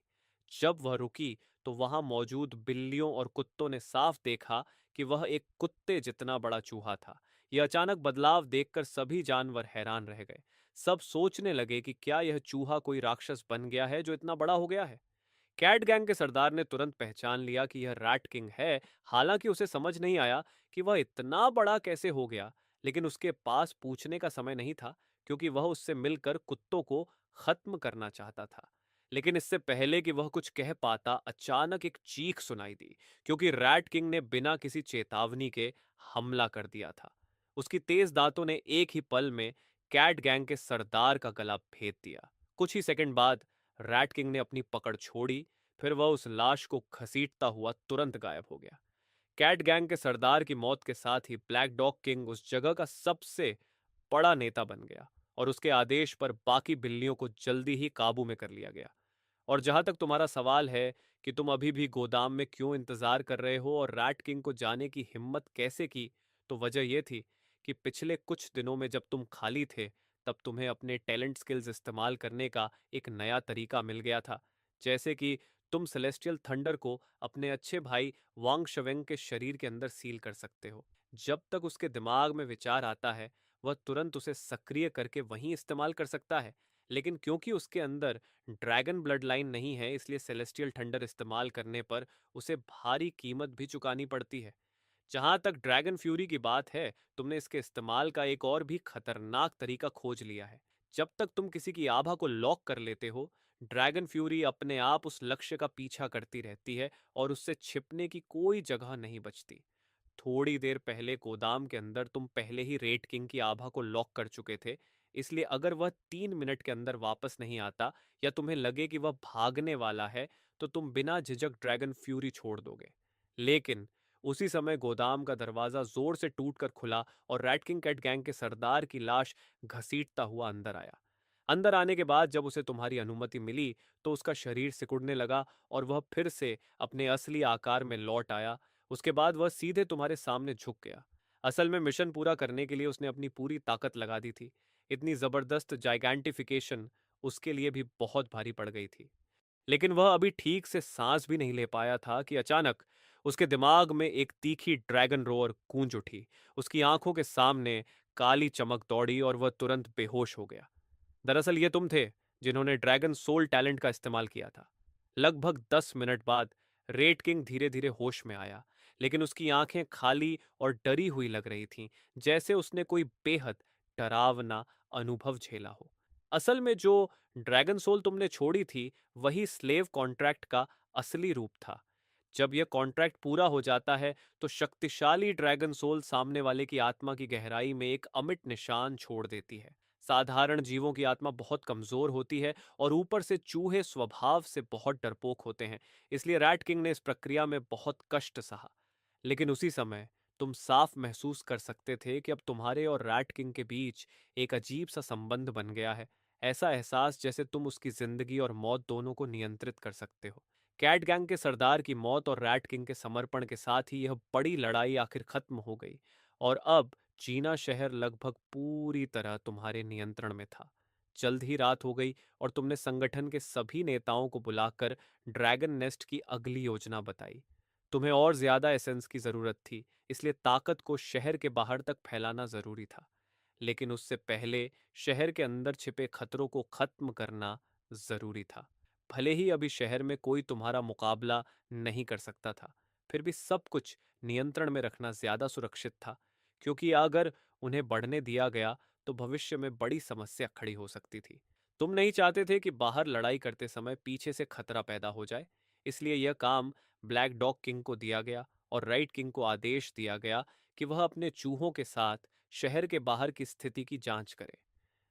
जब वह रुकी तो वहां मौजूद बिल्लियों और कुत्तों ने साफ देखा कि वह एक कुत्ते जितना बड़ा चूहा था। यह अचानक बदलाव देखकर सभी जानवर हैरान रह गए। सब सोचने लगे कि क्या यह चूहा कोई राक्षस बन गया है जो इतना बड़ा हो गया है। कैट गैंग के सरदार ने तुरंत पहचान लिया कि यह रैट किंग है। हालांकि उसे समझ नहीं आया कि वह इतना बड़ा कैसे हो गया, लेकिन उसके पास पूछने का समय नहीं था, क्योंकि वह उससे मिलकर कुत्तों को खत्म करना चाहता था। लेकिन इससे पहले कि वह कुछ कह पाता, अचानक एक चीख सुनाई दी, क्योंकि रैट किंग ने बिना किसी चेतावनी के हमला कर दिया था। उसकी तेज दांतों ने एक ही पल में कैट गैंग के सरदार का गला भेद दिया। कुछ ही सेकंड बाद रैट किंग ने अपनी पकड़ छोड़ी, फिर वह उस लाश को घसीटता हुआ तुरंत गायब हो गया। कैट गैंग के सरदार की मौत के साथ ही ब्लैक डॉग किंग उस जगह का सबसे बड़ा नेता बन गया, और उसके आदेश पर बाकी बिल्लियों को जल्दी ही काबू में कर लिया गया। और जहां तक तुम्हारा सवाल है कि तुम अभी भी गोदाम में क्यों इंतजार कर रहे हो और रैट किंग को जाने की हिम्मत कैसे की, तो वजह यह थी कि पिछले कुछ दिनों में जब तुम खाली थे, तब तुम्हें अपने टैलेंट स्किल्स इस्तेमाल करने का एक नया तरीका मिल गया था। जैसे कि तुम सेलेस्टियल थंडर को अपने अच्छे भाई वांग शवेंग के शरीर के अंदर सील कर सकते हो। जब तक उसके दिमाग में विचार आता है, वह तुरंत उसे सक्रिय करके वहीं इस्तेमाल कर सकता है। लेकिन क्योंकि उसके अंदर ड्रैगन ब्लड लाइन नहीं है, इसलिए सेलेस्टियल थंडर इस्तेमाल करने पर उसे भारी कीमत भी चुकानी पड़ती है। जहां तक ड्रैगन फ्यूरी की बात है, तुमने इसके इस्तेमाल का एक और भी खतरनाक तरीका खोज लिया है। जब तक तुम किसी की आभा को लॉक कर लेते हो, ड्रैगन फ्यूरी अपने आप उस लक्ष्य का पीछा करती रहती है और उससे छिपने की कोई जगह नहीं बचती। थोड़ी देर पहले गोदाम के अंदर तुम पहले ही रेड किंग की आभा को लॉक कर चुके थे, इसलिए अगर वह 3 मिनट के अंदर वापस नहीं आता या तुम्हें लगे कि वह भागने वाला है, तो तुम बिना झिझक ड्रैगन फ्यूरी छोड़ दोगे। लेकिन उसी समय गोदाम का दरवाजा जोर से टूटकर खुला और रैट किंग कैट गैंग के सरदार की लाश घसीटता हुआ अंदर आया। अंदर आने के बाद जब उसे तुम्हारी अनुमति मिली तो उसका शरीर सिकुड़ने लगा और वह फिर से अपने असली आकार में लौट आया। उसके बाद वह सीधे तुम्हारे सामने झुक गया। असल में मिशन पूरा करने के लिए उसने अपनी पूरी ताकत लगा दी थी। इतनी जबरदस्त जाइगेंटिफिकेशन उसके लिए भी बहुत भारी पड़ गई थी। लेकिन वह अभी ठीक से सांस भी नहीं ले पाया था कि अचानक उसके दिमाग में एक तीखी ड्रैगन रोअर गूंज उठी। उसकी आंखों के सामने काली चमक दौड़ी और वह तुरंत बेहोश हो गया। दरअसल ये तुम थे जिन्होंने ड्रैगन सोल टैलेंट का इस्तेमाल किया था। लगभग 10 मिनट बाद रेड किंग धीरे धीरे होश में आया, लेकिन उसकी आंखें खाली और डरी हुई लग रही थीं, जैसे उसने कोई बेहद डरावना अनुभव झेला हो। असल में जो ड्रैगन सोल तुमने छोड़ी थी वही स्लेव कॉन्ट्रैक्ट का असली रूप था। जब यह कॉन्ट्रैक्ट पूरा हो जाता है तो शक्तिशाली ड्रैगन सोल सामने वाले की आत्मा की गहराई में एक अमिट निशान छोड़ देती है। साधारण जीवों की आत्मा बहुत कमजोर होती है और ऊपर से चूहे स्वभाव से बहुत डरपोक होते हैं, इसलिए रैट किंग ने इस प्रक्रिया में बहुत कष्ट सहा। लेकिन उसी समय तुम साफ महसूस कर सकते थे कि अब तुम्हारे और रैट किंग के बीच एक अजीब सा संबंध बन गया है। ऐसा एहसास जैसे तुम उसकी जिंदगी और मौत दोनों को नियंत्रित कर सकते हो। कैट गैंग के सरदार की मौत और रैट किंग के समर्पण के साथ ही यह बड़ी लड़ाई आखिर खत्म हो गई और अब चीना शहर लगभग पूरी तरह तुम्हारे नियंत्रण में था। जल्द ही रात हो गई और तुमने संगठन के सभी नेताओं को बुलाकर ड्रैगन नेस्ट की अगली योजना बताई। तुम्हें और ज्यादा एसेंस की जरूरत थी, इसलिए ताकत को शहर के बाहर तक फैलाना जरूरी था। लेकिन उससे पहले शहर के अंदर छिपे खतरों को खत्म करना जरूरी था। भले ही अभी शहर में कोई तुम्हारा मुकाबला नहीं कर सकता था, फिर भी सब कुछ नियंत्रण में रखना ज्यादा सुरक्षित था, क्योंकि अगर उन्हें बढ़ने दिया गया तो भविष्य में बड़ी समस्या खड़ी हो सकती थी। तुम नहीं चाहते थे कि बाहर लड़ाई करते समय पीछे से खतरा पैदा हो जाए, इसलिए यह काम ब्लैक डॉग किंग को दिया गया और राइट किंग को आदेश दिया गया कि वह अपने चूहों के साथ शहर के बाहर की स्थिति की जांच करे।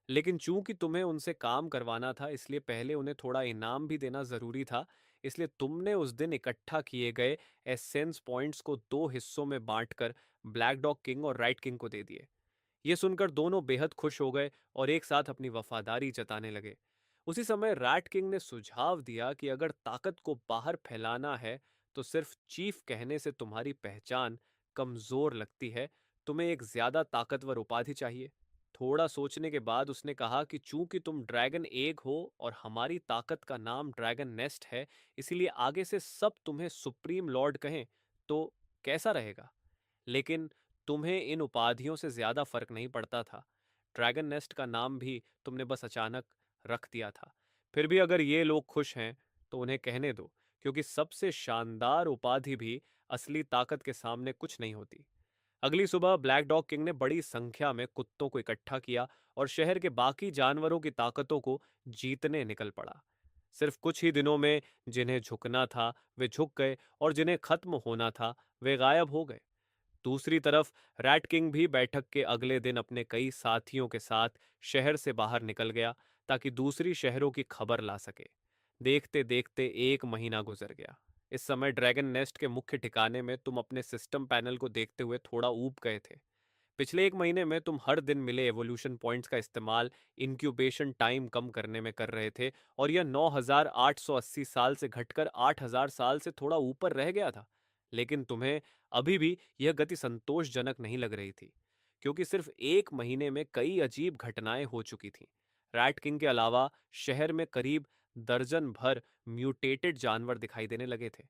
लेकिन चूंकि तुम्हें उनसे काम करवाना था, इसलिए पहले उन्हें थोड़ा इनाम भी देना जरूरी था। इसलिए तुमने उस दिन इकट्ठा किए गए एसेंस पॉइंट्स को दो हिस्सों में बांटकर ब्लैक डॉग किंग और राइट किंग को दे दिए। ये सुनकर दोनों बेहद खुश हो गए और एक साथ अपनी वफादारी जताने लगे। उसी समय रैट किंग ने सुझाव दिया कि अगर ताकत को बाहर फैलाना है तो सिर्फ चीफ कहने से तुम्हारी पहचान कमजोर लगती है, तुम्हें एक ज्यादा ताकतवर उपाधि चाहिए। थोड़ा सोचने के बाद उसने कहा कि चूंकि तुम ड्रैगन एग हो और हमारी ताकत का नाम ड्रैगन नेस्ट है, इसीलिए आगे से सब तुम्हें सुप्रीम लॉर्ड कहें तो कैसा रहेगा। लेकिन तुम्हें इन उपाधियों से ज्यादा फर्क नहीं पड़ता था। ड्रैगन नेस्ट का नाम भी तुमने बस अचानक रख दिया था। फिर भी अगर ये लोग खुश हैं तो उन्हें कहने दो, क्योंकि सबसे शानदार उपाधि भी असली ताकत के सामने कुछ नहीं होती। अगली सुबह ब्लैक डॉग किंग ने बड़ी संख्या में कुत्तों को इकट्ठा किया और शहर के बाकी जानवरों की ताकतों को जीतने निकल पड़ा। सिर्फ कुछ ही दिनों में जिन्हें झुकना था वे झुक गए और जिन्हें खत्म होना था वे गायब हो गए। दूसरी तरफ रैट किंग भी बैठक के अगले दिन अपने कई साथियों के साथ शहर से बाहर निकल गया ताकि दूसरी शहरों की खबर ला सके। देखते देखते 1 महीना गुजर गया। इस समय ड्रैगन नेस्ट के मुख्य ठिकाने में तुम अपने सिस्टम पैनल को देखते हुए थोड़ा ऊब गए थे। पिछले 1 महीने में तुम हर दिन मिले एवोल्यूशन पॉइंट्स का इस्तेमाल इंक्यूबेशन टाइम कम करने में कर रहे थे और यह 9880 साल से घटकर 8000 साल से थोड़ा ऊपर रह गया था। लेकिन तुम्हें अभी भी यह गति संतोषजनक नहीं लग रही थी, क्योंकि सिर्फ 1 महीने में कई अजीब घटनाएं हो चुकी थीं। रैट किंग के अलावा शहर में करीब दर्जन भर म्यूटेटेड जानवर दिखाई देने लगे थे।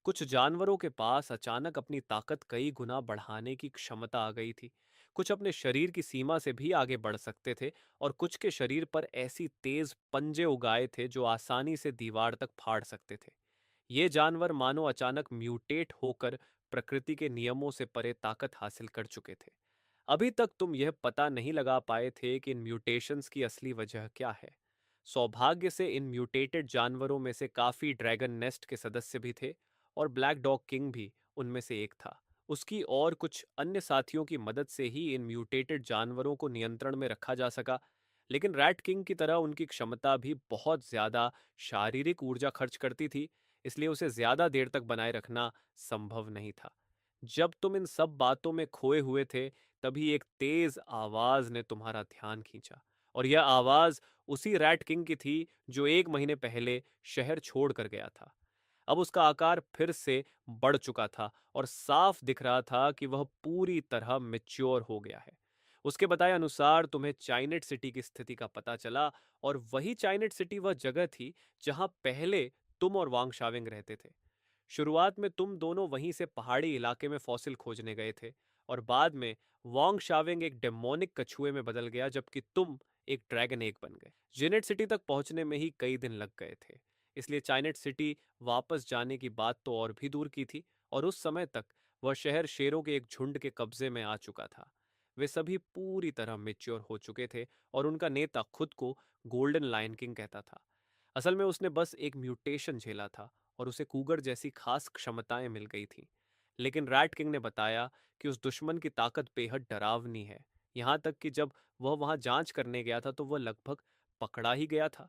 कुछ जानवरों के पास अचानक अपनी ताकत कई गुना बढ़ाने की क्षमता आ गई थी। कुछ अपने शरीर की सीमा से भी आगे बढ़ सकते थे और कुछ के शरीर पर ऐसी तेज पंजे उगाए थे जो आसानी से दीवार तक फाड़ सकते थे। ये जानवर मानो अचानक म्यूटेट होकर प्रकृति के नियमों से परे ताकत हासिल कर चुके थे। अभी तक तुम यह पता नहीं लगा पाए थे कि इन म्यूटेशंस की असली वजह क्या है। सौभाग्य से इन म्यूटेटेड जानवरों में से काफी ड्रैगन नेस्ट के सदस्य भी थे और ब्लैक डॉग किंग भी उनमें से एक था। उसकी और कुछ अन्य साथियों की मदद से ही इन म्यूटेटेड जानवरों को नियंत्रण में रखा जा सका। लेकिन रैट किंग की तरह उनकी क्षमता भी बहुत ज्यादा शारीरिक ऊर्जा खर्च करती थी, इसलिए उसे ज्यादा देर तक बनाए रखना संभव नहीं था। जब तुम इन सब बातों में खोए हुए थे, तभी एक तेज आवाज ने तुम्हारा ध्यान खींचा। और यह आवाज उसी रैट किंग की थी जो 1 महीने पहले शहर छोड़कर गया था। अब उसका आकार फिर से बढ़ चुका था और साफ दिख रहा था कि वह पूरी तरह मैच्योर हो गया है। उसके बताए अनुसार तुम्हें चाइनेट सिटी की स्थिति का पता चला, और वही चाइनेट सिटी वह जगह थी जहां पहले तुम और वांग शाविंग रहते थे। शुरुआत में तुम दोनों वहीं से पहाड़ी इलाके में फॉसिल खोजने गए थे, और बाद में वांग शाविंग एक डेमोनिक कछुए में बदल गया, जबकि तुम एक ड्रैगन एग बन गए। जेनेट सिटी तक पहुंचने में ही कई दिन लग गए थे, इसलिए चाइनेट सिटी वापस जाने की बात तो और भी दूर की थी, और उस समय तक वह शहर शेरों के एक झुंड के कब्जे में आ चुका था। वे सभी पूरी तरह मेच्योर हो चुके थे, और उनका नेता खुद को गोल्डन लायन किंग कहता था। असल में उसने बस एक म्यूटेशन झेला था, और उसे कूगर जैसी खास क्षमताएं मिल गई थीं। लेकिन रैट किंग ने बताया कि उस दुश्मन की ताकत बेहद डरावनी है, यहाँ तक कि जब वह वहां जांच करने गया था तो वह लगभग पकड़ा ही गया था।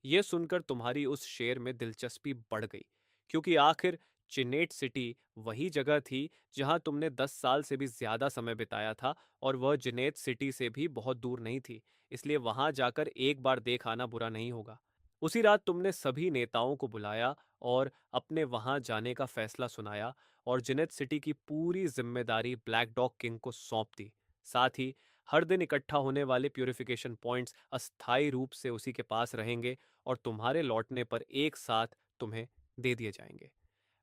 यह सुनकर तुम्हारी उस शेर में दिलचस्पी बढ़ गई, क्योंकि आखिर चिनेट सिटी वही जगह थी जहां तुमने 10 साल से भी ज्यादा समय बिताया था, और वह जिनेत सिटी से भी बहुत दूर नहीं थी, इसलिए वहां जाकर एक बार देख आना बुरा नहीं होगा। उसी रात तुमने सभी नेताओं को बुलाया और अपने वहां जाने का फैसला सुनाया, और जिनेत सिटी की पूरी जिम्मेदारी ब्लैक डॉग किंग को सौंप दी। साथ ही हर दिन इकट्ठा होने वाले प्यूरिफिकेशन पॉइंट्स अस्थायी रूप से उसी के पास रहेंगे, और तुम्हारे लौटने पर एक साथ तुम्हें दे दिए जाएंगे।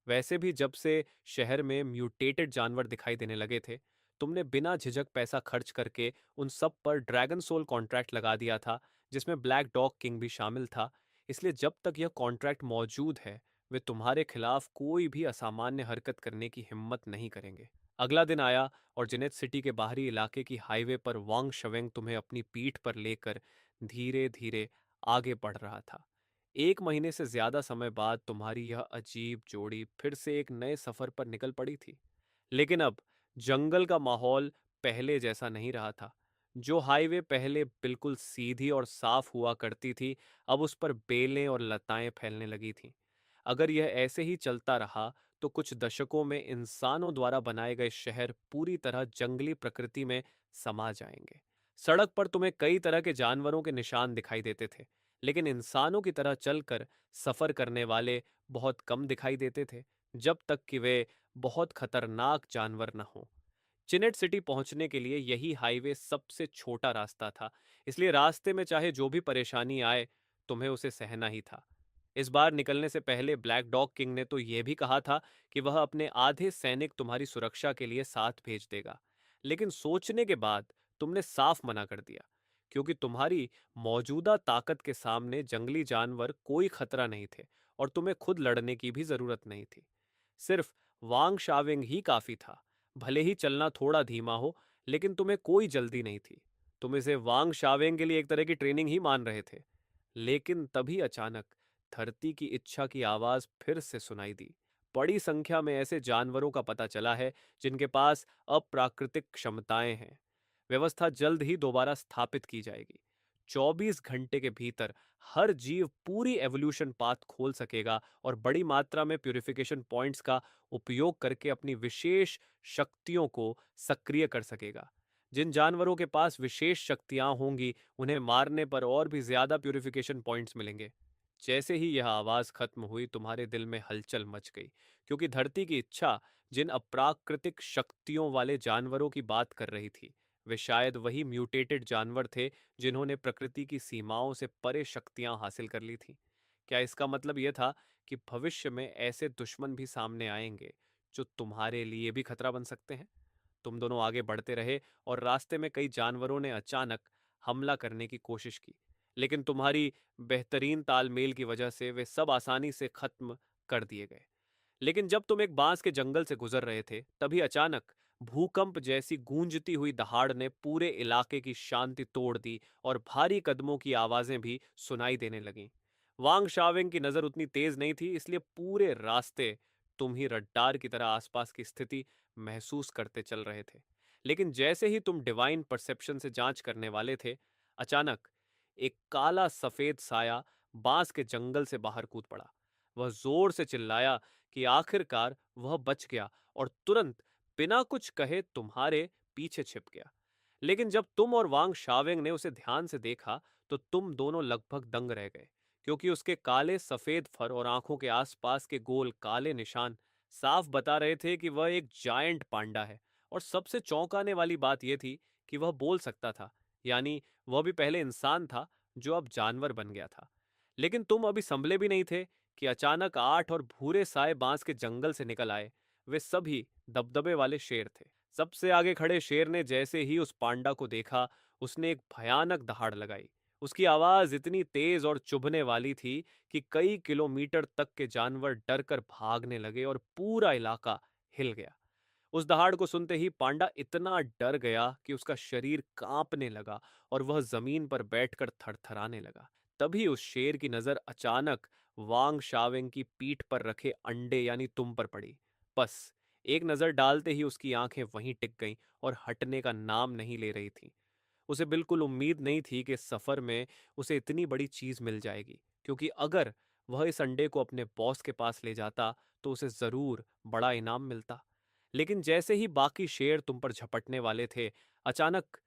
वैसे भी जब से शहर में म्यूटेटेड जानवर दिखाई देने लगे थे, तुमने बिना झिझक पैसा खर्च करके उन सब पर ड्रैगन सोल कॉन्ट्रैक्ट लगा दिया था, जिसमें ब्लैक डॉग किंग भी शामिल था। इसलिए जब तक यह कॉन्ट्रैक्ट मौजूद है, वे तुम्हारे खिलाफ कोई भी असामान्य हरकत करने की हिम्मत नहीं करेंगे। अगला दिन आया, और जिनेत सिटी के बाहरी इलाके की हाईवे पर वांग शवेंग तुम्हें अपनी पीठ पर लेकर धीरे धीरे आगे बढ़ रहा था। 1 महीने से ज्यादा समय बाद तुम्हारी यह अजीब जोड़ी फिर से एक नए सफर पर निकल पड़ी थी। लेकिन अब जंगल का माहौल पहले जैसा नहीं रहा था। जो हाईवे पहले बिल्कुल सीधी और साफ हुआ करती थी, अब उस पर बेलें और लताएं फैलने लगी थीं। अगर यह ऐसे ही चलता रहा, तो कुछ दशकों में इंसानों द्वारा बनाए गए शहर पूरी तरह जंगली प्रकृति में समा जाएंगे। सड़क पर तुम्हें कई तरह के जानवरों के निशान दिखाई देते थे, लेकिन इंसानों की तरह चलकर सफर करने वाले बहुत कम दिखाई देते थे, जब तक कि वे बहुत खतरनाक जानवर न हों। चिनेट सिटी पहुंचने के लिए यही हाईवे सबसे छोटा रास्ता था, इसलिए रास्ते में चाहे जो भी परेशानी आए, तुम्हें उसे सहना ही था। इस बार निकलने से पहले ब्लैक डॉग किंग ने तो यह भी कहा था कि वह अपने आधे सैनिक तुम्हारी सुरक्षा के लिए साथ भेज देगा, लेकिन सोचने के बाद तुमने साफ मना कर दिया, क्योंकि तुम्हारी मौजूदा ताकत के सामने जंगली जानवर कोई खतरा नहीं थे, और तुम्हें खुद लड़ने की भी जरूरत नहीं थी। सिर्फ वांग शाविंग ही काफी था। भले ही चलना थोड़ा धीमा हो, लेकिन तुम्हें कोई जल्दी नहीं थी। तुम इसे वांग शावेंग के लिए एक तरह की ट्रेनिंग ही मान रहे थे। लेकिन तभी अचानक धरती की इच्छा की आवाज फिर से सुनाई दी। बड़ी संख्या में ऐसे जानवरों का पता चला है जिनके पास अप्राकृतिक क्षमताएं हैं। व्यवस्था जल्द ही दोबारा स्थापित की जाएगी। 24 घंटे के भीतर हर जीव पूरी एवोल्यूशन पाथ खोल सकेगा, और बड़ी मात्रा में प्यूरिफिकेशन पॉइंट्स का उपयोग करके अपनी विशेष शक्तियों को सक्रिय कर सकेगा। जिन जानवरों के पास विशेष शक्तियां होंगी, उन्हें मारने पर और भी ज्यादा प्यूरिफिकेशन पॉइंट्स मिलेंगे। जैसे ही यह आवाज खत्म हुई, तुम्हारे दिल में हलचल मच गई, क्योंकि धरती की इच्छा जिन अप्राकृतिक शक्तियों वाले जानवरों की बात कर रही थी, वे शायद वही म्यूटेटेड जानवर थे जिन्होंने प्रकृति की सीमाओं से परे शक्तियां हासिल कर ली थीं। क्या इसका मतलब यह था कि भविष्य में ऐसे दुश्मन भी सामने आएंगे जो तुम्हारे लिए भी खतरा बन सकते हैं? तुम दोनों आगे बढ़ते रहे, और रास्ते में कई जानवरों ने अचानक हमला करने की कोशिश की, लेकिन तुम्हारी बेहतरीन तालमेल की वजह से वे सब आसानी से खत्म कर दिए गए। लेकिन जब तुम एक बांस के जंगल से गुजर रहे थे, तभी अचानक भूकंप जैसी गूंजती हुई दहाड़ ने पूरे इलाके की शांति तोड़ दी, और भारी कदमों की आवाजें भी सुनाई देने लगीं। वांग शावेंग की नजर उतनी तेज नहीं थी, इसलिए पूरे रास्ते तुम ही रड्डार की तरह आसपास की स्थिति महसूस करते चल रहे थे। लेकिन जैसे ही तुम डिवाइन परसेप्शन से जांच करने वाले थे, अचानक एक काला सफेद साया बांस के जंगल से बाहर कूद पड़ा। वह जोर से चिल्लाया कि आखिरकार वह बच गया, और तुरंत बिना कुछ कहे तुम्हारे पीछे छिप गया। लेकिन जब तुम और वांग शावेंग ने उसे ध्यान से देखा, तो तुम दोनों लगभग दंग रह गए, क्योंकि उसके काले सफेद फर और आंखों के आसपास के गोल काले निशान साफ बता रहे थे कि वह एक जायंट पांडा है। और सबसे चौंकाने वाली बात यह थी कि वह बोल सकता था, यानी वह भी पहले इंसान था जो अब जानवर बन गया था। लेकिन तुम अभी संभले भी नहीं थे कि अचानक 8 और भूरे साए बांस के जंगल से निकल आए। वे सभी दबदबे वाले शेर थे। सबसे आगे खड़े शेर ने जैसे ही उस पांडा को देखा, उसने एक भयानक दहाड़ लगाई। उसकी आवाज इतनी तेज और चुभने वाली थी कि कई किलोमीटर तक के जानवर डर कर भागने लगे और पूरा इलाका हिल गया। उस दहाड़ को सुनते ही पांडा इतना डर गया कि उसका शरीर कांपने लगा और वह जमीन पर बैठकर थरथराने लगा। तभी उस शेर की नजर अचानक वांग शावेंग की पीठ पर रखे अंडे यानी तुम पर पड़ी। बस एक नजर डालते ही उसकी आंखें वहीं टिक गईं और हटने का नाम नहीं ले रही थीं। उसे बिल्कुल उम्मीद नहीं थी कि इस सफर में उसे इतनी बड़ी चीज मिल जाएगी, क्योंकि अगर वह इस अंडे को अपने बॉस के पास ले जाता तो उसे जरूर बड़ा इनाम मिलता। लेकिन जैसे ही बाकी शेर तुम पर झपटने वाले थे, अचानक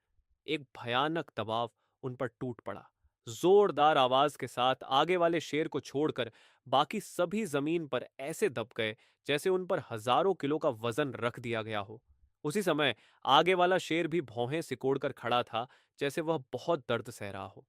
एक भयानक दबाव उन पर टूट पड़ा। जोरदार आवाज के साथ आगे वाले शेर को छोड़कर बाकी सभी जमीन पर ऐसे दब गए जैसे उन पर हजारों किलो का वजन रख दिया गया हो। उसी समय आगे वाला शेर भी भौहें सिकोड़कर खड़ा था, जैसे वह बहुत दर्द सह रहा हो।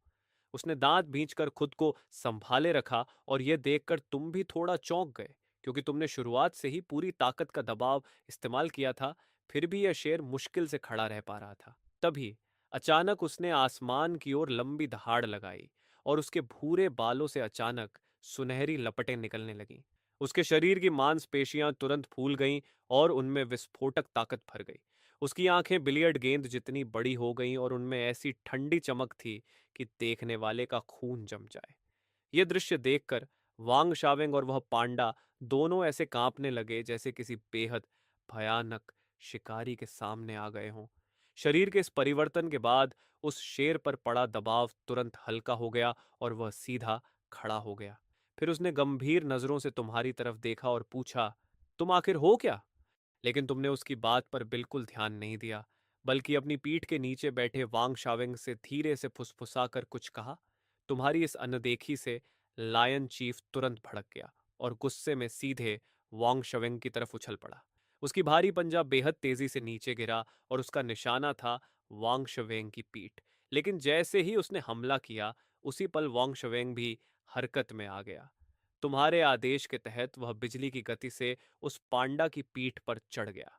उसने दांत भींचकर खुद को संभाले रखा और यह देखकर तुम भी थोड़ा चौंक गए, क्योंकि तुमने शुरुआत से ही पूरी ताकत का दबाव इस्तेमाल किया था। फिर भी यह शेर मुश्किल से खड़ा रह पा रहा था। तभी अचानक उसने आसमान की ओर लंबी दहाड़ लगाई और उसके भूरे बालों से अचानक सुनहरी लपटें निकलने लगीं। उसके शरीर की मांसपेशियां तुरंत फूल गईं और उनमें विस्फोटक ताकत भर गई। उसकी आंखें बिलियर्ड गेंद जितनी बड़ी हो गईं और उनमें ऐसी ठंडी चमक थी कि देखने वाले का खून जम जाए। यह दृश्य देखकर वांग शावेंग और वह पांडा दोनों ऐसे कांपने लगे जैसे किसी बेहद भयानक शिकारी के सामने आ गए हों। शरीर के इस परिवर्तन के बाद उस शेर पर पड़ा दबाव तुरंत हल्का हो गया और वह सीधा खड़ा हो गया। फिर उसने गंभीर नजरों से तुम्हारी तरफ देखा और पूछा, तुम आखिर हो क्या? लेकिन तुमने उसकी बात पर बिल्कुल ध्यान नहीं दिया, बल्कि अपनी पीठ के नीचे बैठे वांग शावेंग से धीरे से फुसफुसाकर कुछ कहा। तुम्हारी इस अनदेखी से लायन चीफ तुरंत भड़क गया और गुस्से में सीधे वांग शावेंग की तरफ उछल पड़ा। उसकी भारी पंजा बेहद तेजी से नीचे गिरा और उसका निशाना था वांग शवेंग की पीठ। लेकिन जैसे ही उसने हमला किया, उसी पल वांग शवेंग भी हरकत में आ गया। तुम्हारे आदेश के तहत वह बिजली की गति से उस पांडा की पीठ पर चढ़ गया।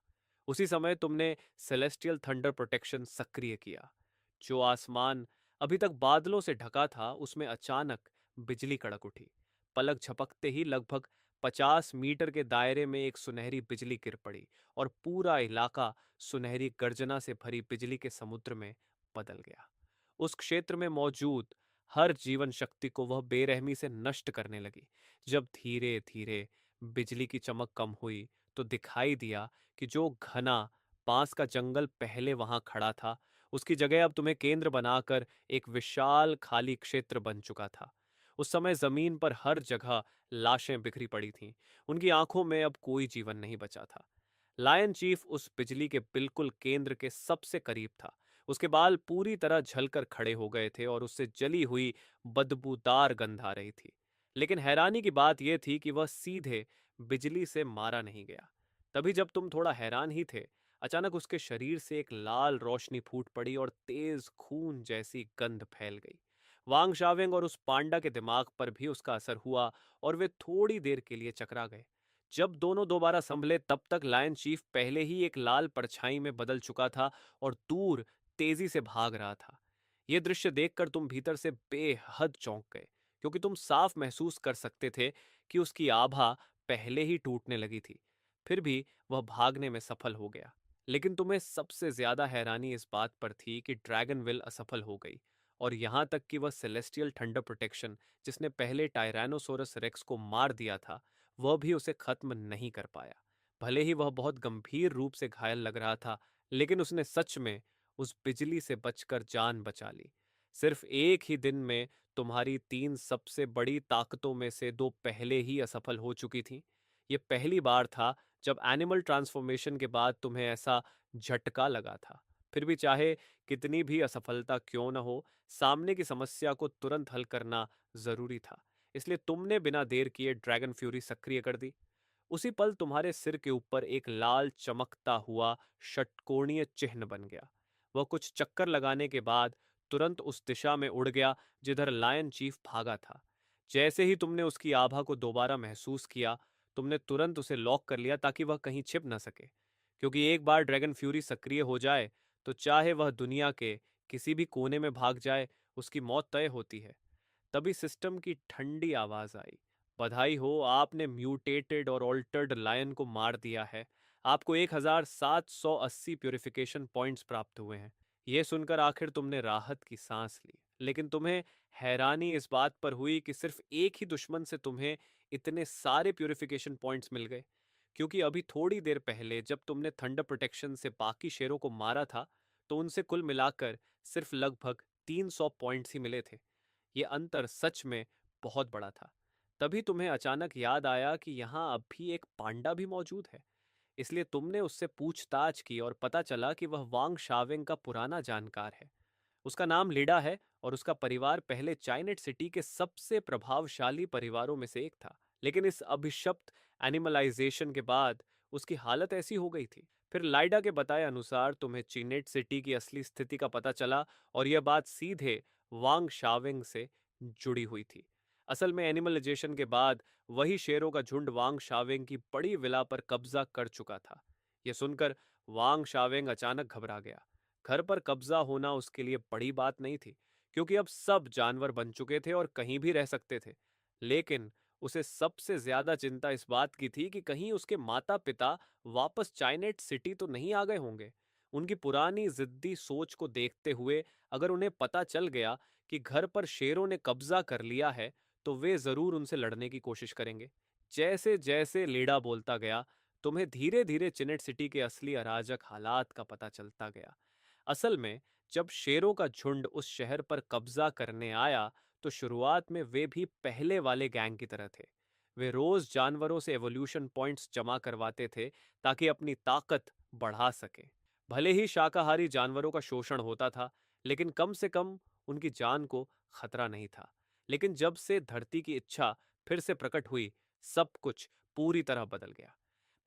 उसी समय तुमने सेलेस्टियल थंडर प्रोटेक्शन सक्रिय किया। जो आसमान अभी तक बादलों से ढका था, उसमें अचानक बिजली कड़क उठी। पलक झपकते ही लगभग 50 मीटर के दायरे में एक सुनहरी बिजली गिर पड़ी और पूरा इलाका सुनहरी गर्जना से भरी बिजली के समुद्र में बदल गया। उस क्षेत्र में मौजूद हर जीवन शक्ति को वह बेरहमी से नष्ट करने लगी। जब धीरे धीरे बिजली की चमक कम हुई, तो दिखाई दिया कि जो घना बांस का जंगल पहले वहां खड़ा था, उसकी जगह अब तुम्हें केंद्र बनाकर एक विशाल खाली क्षेत्र बन चुका था। उस समय जमीन पर हर जगह लाशें बिखरी पड़ी थीं। उनकी आंखों में अब कोई जीवन नहीं बचा था। लायन चीफ उस बिजली के बिल्कुल केंद्र के सबसे करीब था। उसके बाल पूरी तरह झलकर खड़े हो गए थे और उससे जली हुई बदबूदार गंध आ रही थी। लेकिन हैरानी की बात यह थी कि वह सीधे बिजली से मारा नहीं गया। तभी जब तुम थोड़ा हैरान ही थे, अचानक उसके शरीर से एक लाल रोशनी फूट पड़ी और तेज खून जैसी गंध फैल गई। वांग शावेंग और उस पांडा के दिमाग पर भी उसका असर हुआ और वे थोड़ी देर के लिए चकरा गए। जब दोनों दोबारा संभले, तब तक लायन चीफ पहले ही एक लाल परछाई में बदल चुका था और दूर तेजी से भाग रहा था। यह दृश्य देखकर तुम भीतर से बेहद चौंक गए, क्योंकि तुम साफ महसूस कर सकते थे कि उसकी आभा पहले ही टूटने लगी थी। फिर भी वह भागने में सफल हो गया। लेकिन तुम्हें सबसे ज्यादा हैरानी इस बात पर थी कि ड्रैगन विल असफल हो गई, और यहां तक कि वह सेलेस्टियल थंडर प्रोटेक्शन, जिसने पहले टायरानोसोरस रेक्स को मार दिया था, वह भी उसे खत्म नहीं कर पाया। भले ही वह बहुत गंभीर रूप से घायल लग रहा था, लेकिन उसने सच में उस बिजली से बचकर जान बचा ली। सिर्फ एक ही दिन में तुम्हारी 3 सबसे बड़ी ताकतों में से 2 पहले ही असफल हो चुकी थीं। यह पहली बार था जब एनिमल ट्रांसफॉर्मेशन के बाद तुम्हें ऐसा झटका लगा था। फिर भी चाहे कितनी भी असफलता क्यों न हो, सामने की समस्या को तुरंत हल करना जरूरी था। इसलिए तुमने बिना देर किए ड्रैगन फ्यूरी सक्रिय कर दी। उसी पल तुम्हारे सिर के ऊपर एक लाल चमकता हुआ षटकोणीय चिन्ह बन गया। वह कुछ चक्कर लगाने के बाद तुरंत उस दिशा में उड़ गया जिधर लायन चीफ भागा था। जैसे ही तुमने उसकी आभा को दोबारा महसूस किया, तुमने तुरंत उसे लॉक कर लिया ताकि वह कहीं छिप न सके, क्योंकि एक बार ड्रैगन फ्यूरी सक्रिय हो जाए तो चाहे वह दुनिया के किसी भी कोने में भाग जाए, उसकी मौत तय होती है। तभी सिस्टम की ठंडी आवाज आई। बधाई हो, आपने म्यूटेटेड और ऑल्टर्ड लायन को मार दिया है। आपको 1780 प्यूरिफिकेशन पॉइंट्स प्राप्त हुए हैं। यह सुनकर आखिर तुमने राहत की सांस ली, लेकिन तुम्हें हैरानी इस बात पर हुई कि सिर्फ एक ही दुश्मन से तुम्हें इतने सारे प्यूरिफिकेशन पॉइंट्स मिल गए। क्योंकि अभी थोड़ी देर पहले जब तुमने थंडर प्रोटेक्शन से बाकी शेरों को मारा था, तो उनसे कुल मिलाकर सिर्फ लगभग 300 पॉइंट्स ही मिले थे। ये अंतर सच में बहुत बड़ा था। तभी तुम्हें अचानक याद आया कि यहाँ अब भी एक पांडा भी मौजूद है। इसलिए तुमने उससे पूछताछ की और पता चला कि वह वांग शावेंग का पुराना जानकार है। उसका नाम लिडा है और उसका परिवार पहले चाइनेट सिटी के सबसे प्रभावशाली परिवारों में से एक था। लेकिन इस अभिशप्त एनिमलाइजेशन के बाद उसकी हालत ऐसी हो गई थी। फिर लाइडा के बताए अनुसार तुम्हें चीनेट सिटी की असली स्थिति का पता चला, और यह बात सीधे वांग शावेंग से जुड़ी हुई थी। असल में एनिमलाइजेशन के बाद वही शेरों का झुंड वांग शावेंग की बड़ी विला पर कब्जा कर चुका था। यह सुनकर वांग शावेंग अचानक घबरा गया। घर पर कब्जा होना उसके लिए बड़ी बात नहीं थी, क्योंकि अब सब जानवर बन चुके थे और कहीं भी रह सकते थे। लेकिन उसे सबसे ज्यादा चिंता इस बात की थी कि कहीं उसके माता पिता वापस चाइनेट सिटी तो नहीं आ गए होंगे। उनकी पुरानी जिद्दी सोच को देखते हुए अगर उन्हें पता चल गया कि घर पर शेरों ने कब्जा कर लिया है, तो वे जरूर उनसे लड़ने की कोशिश करेंगे। जैसे जैसे लीडा बोलता गया, तुम्हें धीरे धीरे चिनेट सिटी के असली अराजक हालात का पता चलता गया। असल में जब शेरों का झुंड उस शहर पर कब्जा करने आया, तो शुरुआत में वे भी पहले वाले गैंग की तरह थे। वे रोज जानवरों से एवोल्यूशन पॉइंट्स जमा करवाते थे ताकि अपनी ताकत बढ़ा सके। भले ही शाकाहारी जानवरों का शोषण होता था, लेकिन कम से कम उनकी जान को खतरा नहीं था। लेकिन जब से धरती की इच्छा फिर से प्रकट हुई, सब कुछ पूरी तरह बदल गया।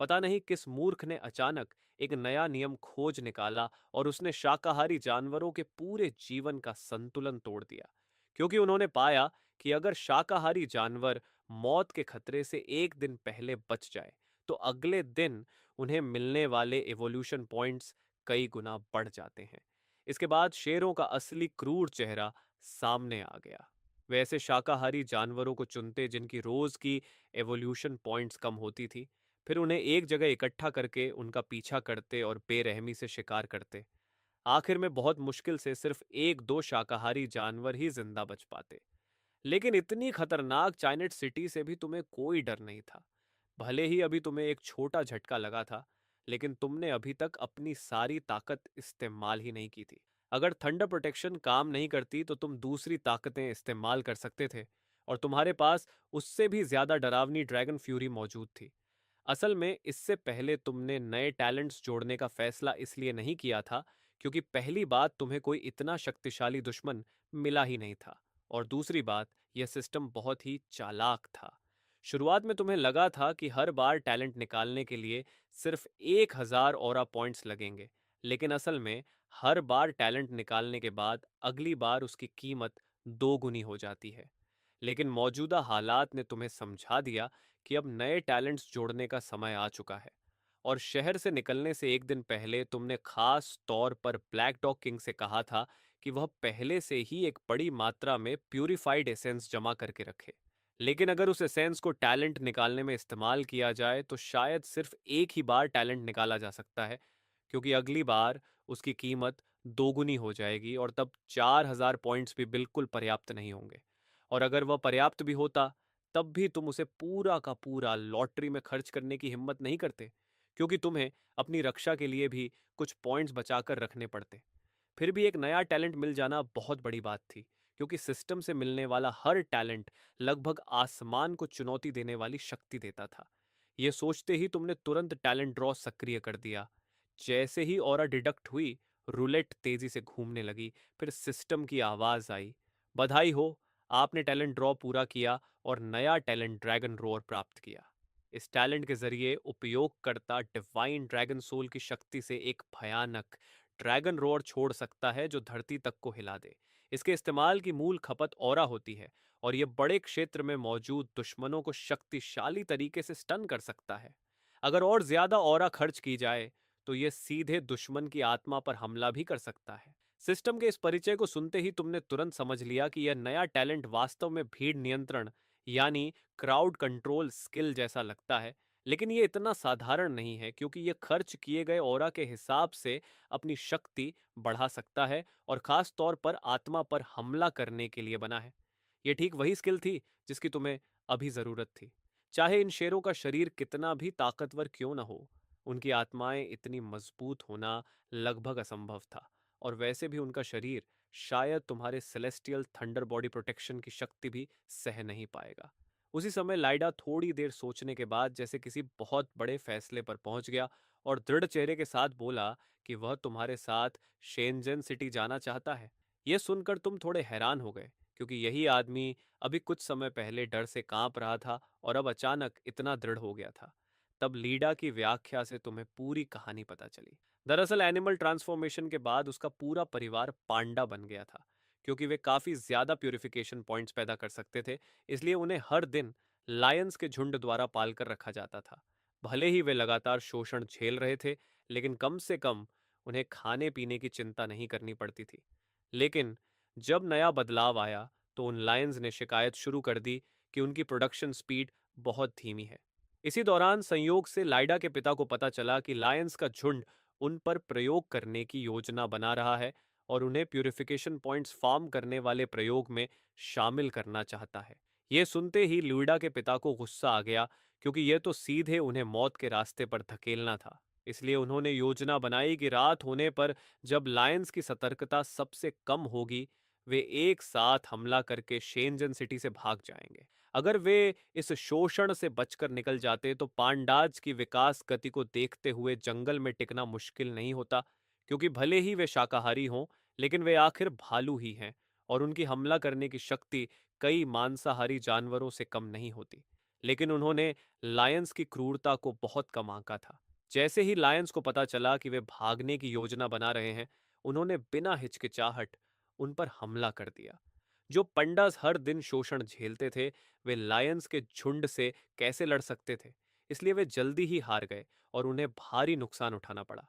पता नहीं किस मूर्ख ने अचानक एक नया नियम खोज निकाला और उसने शाकाहारी जानवरों के पूरे जीवन का संतुलन तोड़ दिया। क्योंकि उन्होंने पाया कि अगर शाकाहारी जानवर मौत के खतरे से एक दिन पहले बच जाए, तो अगले दिन उन्हें मिलने वाले एवोल्यूशन पॉइंट्स कई गुना बढ़ जाते हैं। इसके बाद शेरों का असली क्रूर चेहरा सामने आ गया। वे ऐसे शाकाहारी जानवरों को चुनते जिनकी रोज की एवोल्यूशन पॉइंट्स कम होती थी। फिर उन्हें एक जगह इकट्ठा करके उनका पीछा करते और बेरहमी से शिकार करते। आखिर में बहुत मुश्किल से सिर्फ एक दो शाकाहारी जानवर ही जिंदा बच पाते। लेकिन इतनी खतरनाक चाइनेट सिटी से भी तुम्हें कोई डर नहीं था। भले ही अभी तुम्हें एक छोटा झटका लगा था, लेकिन तुमने अभी तक अपनी सारी ताकत इस्तेमाल ही नहीं की थी। अगर थंडर प्रोटेक्शन काम नहीं करती तो तुम दूसरी ताकतें इस्तेमाल कर सकते थे, और तुम्हारे पास उससे भी ज्यादा डरावनी ड्रैगन फ्यूरी मौजूद थी। असल में इससे पहले तुमने नए टैलेंट्स जोड़ने का फैसला इसलिए नहीं किया था, क्योंकि पहली बात तुम्हें कोई इतना शक्तिशाली दुश्मन मिला ही नहीं था, और दूसरी बात यह सिस्टम बहुत ही चालाक था। शुरुआत में तुम्हें लगा था कि हर बार टैलेंट निकालने के लिए सिर्फ 1000 ऑरा पॉइंट्स लगेंगे, लेकिन असल में हर बार टैलेंट निकालने के बाद अगली बार उसकी कीमत दो गुनी हो जाती है। लेकिन मौजूदा हालात ने तुम्हें समझा दिया कि अब नए टैलेंट्स जोड़ने का समय आ चुका है। और शहर से निकलने से एक दिन पहले तुमने खास तौर पर ब्लैक डॉग किंग से कहा था कि वह पहले से ही एक बड़ी मात्रा में प्यूरिफाइड एसेंस जमा करके रखे। लेकिन अगर उस एसेंस को टैलेंट निकालने में इस्तेमाल किया जाए तो शायद सिर्फ एक ही बार टैलेंट निकाला जा सकता है, क्योंकि अगली बार उसकी कीमत दोगुनी हो जाएगी और तब 4000 पॉइंट्स भी बिल्कुल पर्याप्त नहीं होंगे। और अगर वह पर्याप्त भी होता, तब भी तुम उसे पूरा का पूरा लॉटरी में खर्च करने की हिम्मत नहीं करते, क्योंकि तुम्हें अपनी रक्षा के लिए भी कुछ पॉइंट्स बचाकर रखने पड़ते। फिर भी एक नया टैलेंट मिल जाना बहुत बड़ी बात थी, क्योंकि सिस्टम से मिलने वाला हर टैलेंट लगभग आसमान को चुनौती देने वाली शक्ति देता था। ये सोचते ही तुमने तुरंत टैलेंट ड्रॉ सक्रिय कर दिया। जैसे ही ऑरा डिडक्ट हुई, रूलेट तेजी से घूमने लगी। फिर सिस्टम की आवाज आई, बधाई हो, आपने टैलेंट ड्रॉ पूरा किया और नया टैलेंट ड्रैगन रोर प्राप्त किया। इस टैलेंट के जरिए उपयोगकर्ता डिवाइन ड्रैगन सोल की शक्ति से एक भयानक ड्रैगन रोर छोड़ सकता है जो धरती तक को हिला दे। इसके इस्तेमाल की मूल खपत ऑरा होती है और यह बड़े क्षेत्र में मौजूद दुश्मनों को शक्तिशाली तरीके से स्टन कर सकता है। अगर और ज्यादा ऑरा खर्च की जाए तो यह सीधे दुश्मन की आत्मा पर हमला भी कर सकता है। सिस्टम के इस परिचय को सुनते ही तुमने तुरंत समझ लिया कि यह नया टैलेंट वास्तव में भीड़ नियंत्रण यानी क्राउड कंट्रोल स्किल जैसा लगता है, लेकिन यह इतना साधारण नहीं है क्योंकि यह खर्च किए गए ऑरा के हिसाब से अपनी शक्ति बढ़ा सकता है और खास तौर पर आत्मा पर हमला करने के लिए बना है। यह ठीक वही स्किल थी जिसकी तुम्हें अभी जरूरत थी। चाहे इन शेरों का शरीर कितना भी ताकतवर क्यों न हो, उनकी आत्माएं इतनी मजबूत होना लगभग असंभव था। और वैसे भी उनका शरीर शायद तुम्हारे सेलेस्टियल थंडर बॉडी प्रोटेक्शन की शक्ति भी सह नहीं पाएगा। उसी समय लाइडा थोड़ी देर सोचने के बाद जैसे किसी बहुत बड़े फैसले पर पहुंच गया और दृढ़ चेहरे के साथ बोला कि वह तुम्हारे साथ शेनजेन सिटी जाना चाहता है। यह सुनकर तुम थोड़े हैरान हो गए क्योंकि यही आदमी अभी कुछ समय पहले डर से कांप रहा था और अब अचानक इतना दृढ़ हो गया था। तब लीडा की व्याख्या से तुम्हें पूरी कहानी पता चली। दरअसल एनिमल ट्रांसफॉर्मेशन के बाद उसका पूरा परिवार पांडा बन गया था। क्योंकि वे काफी ज्यादा प्यूरिफिकेशन पॉइंट्स पैदा कर सकते थे, इसलिए उन्हें हर दिन लायंस के झुंड द्वारा पालकर रखा जाता था। भले ही वे लगातार शोषण झेल रहे थे, लेकिन कम से कम उन्हें खाने पीने की चिंता नहीं करनी पड़ती थी। लेकिन जब नया बदलाव आया तो उन लायंस ने शिकायत शुरू कर दी कि उनकी प्रोडक्शन स्पीड बहुत धीमी है। इसी दौरान संयोग से लाइडा के पिता को पता चला कि लायंस का झुंड उन पर प्रयोग करने की योजना बना रहा है और उन्हें प्यूरिफिकेशन पॉइंट्स फार्म करने वाले प्रयोग में शामिल करना चाहता है। यह सुनते ही लुइडा के पिता को गुस्सा आ गया क्योंकि यह तो सीधे उन्हें मौत के रास्ते पर धकेलना था। इसलिए उन्होंने योजना बनाई कि रात होने पर जब लायंस की सतर्कता सबसे कम होगी, वे एक साथ हमला करके शेनजन सिटी से भाग जाएंगे। अगर वे इस शोषण से बचकर निकल जाते तो पांडाज की विकास गति को देखते हुए जंगल में टिकना मुश्किल नहीं होता, क्योंकि भले ही वे शाकाहारी हों, लेकिन वे आखिर भालू ही हैं और उनकी हमला करने की शक्ति कई मांसाहारी जानवरों से कम नहीं होती। लेकिन उन्होंने लायंस की क्रूरता को बहुत कम आंका था। जैसे ही लायंस को पता चला कि वे भागने की योजना बना रहे हैं, उन्होंने बिना हिचकिचाहट उन पर हमला कर दिया। जो पंडास हर दिन शोषण झेलते थे, वे लायंस के झुंड से कैसे लड़ सकते थे? इसलिए वे जल्दी ही हार गए और उन्हें भारी नुकसान उठाना पड़ा।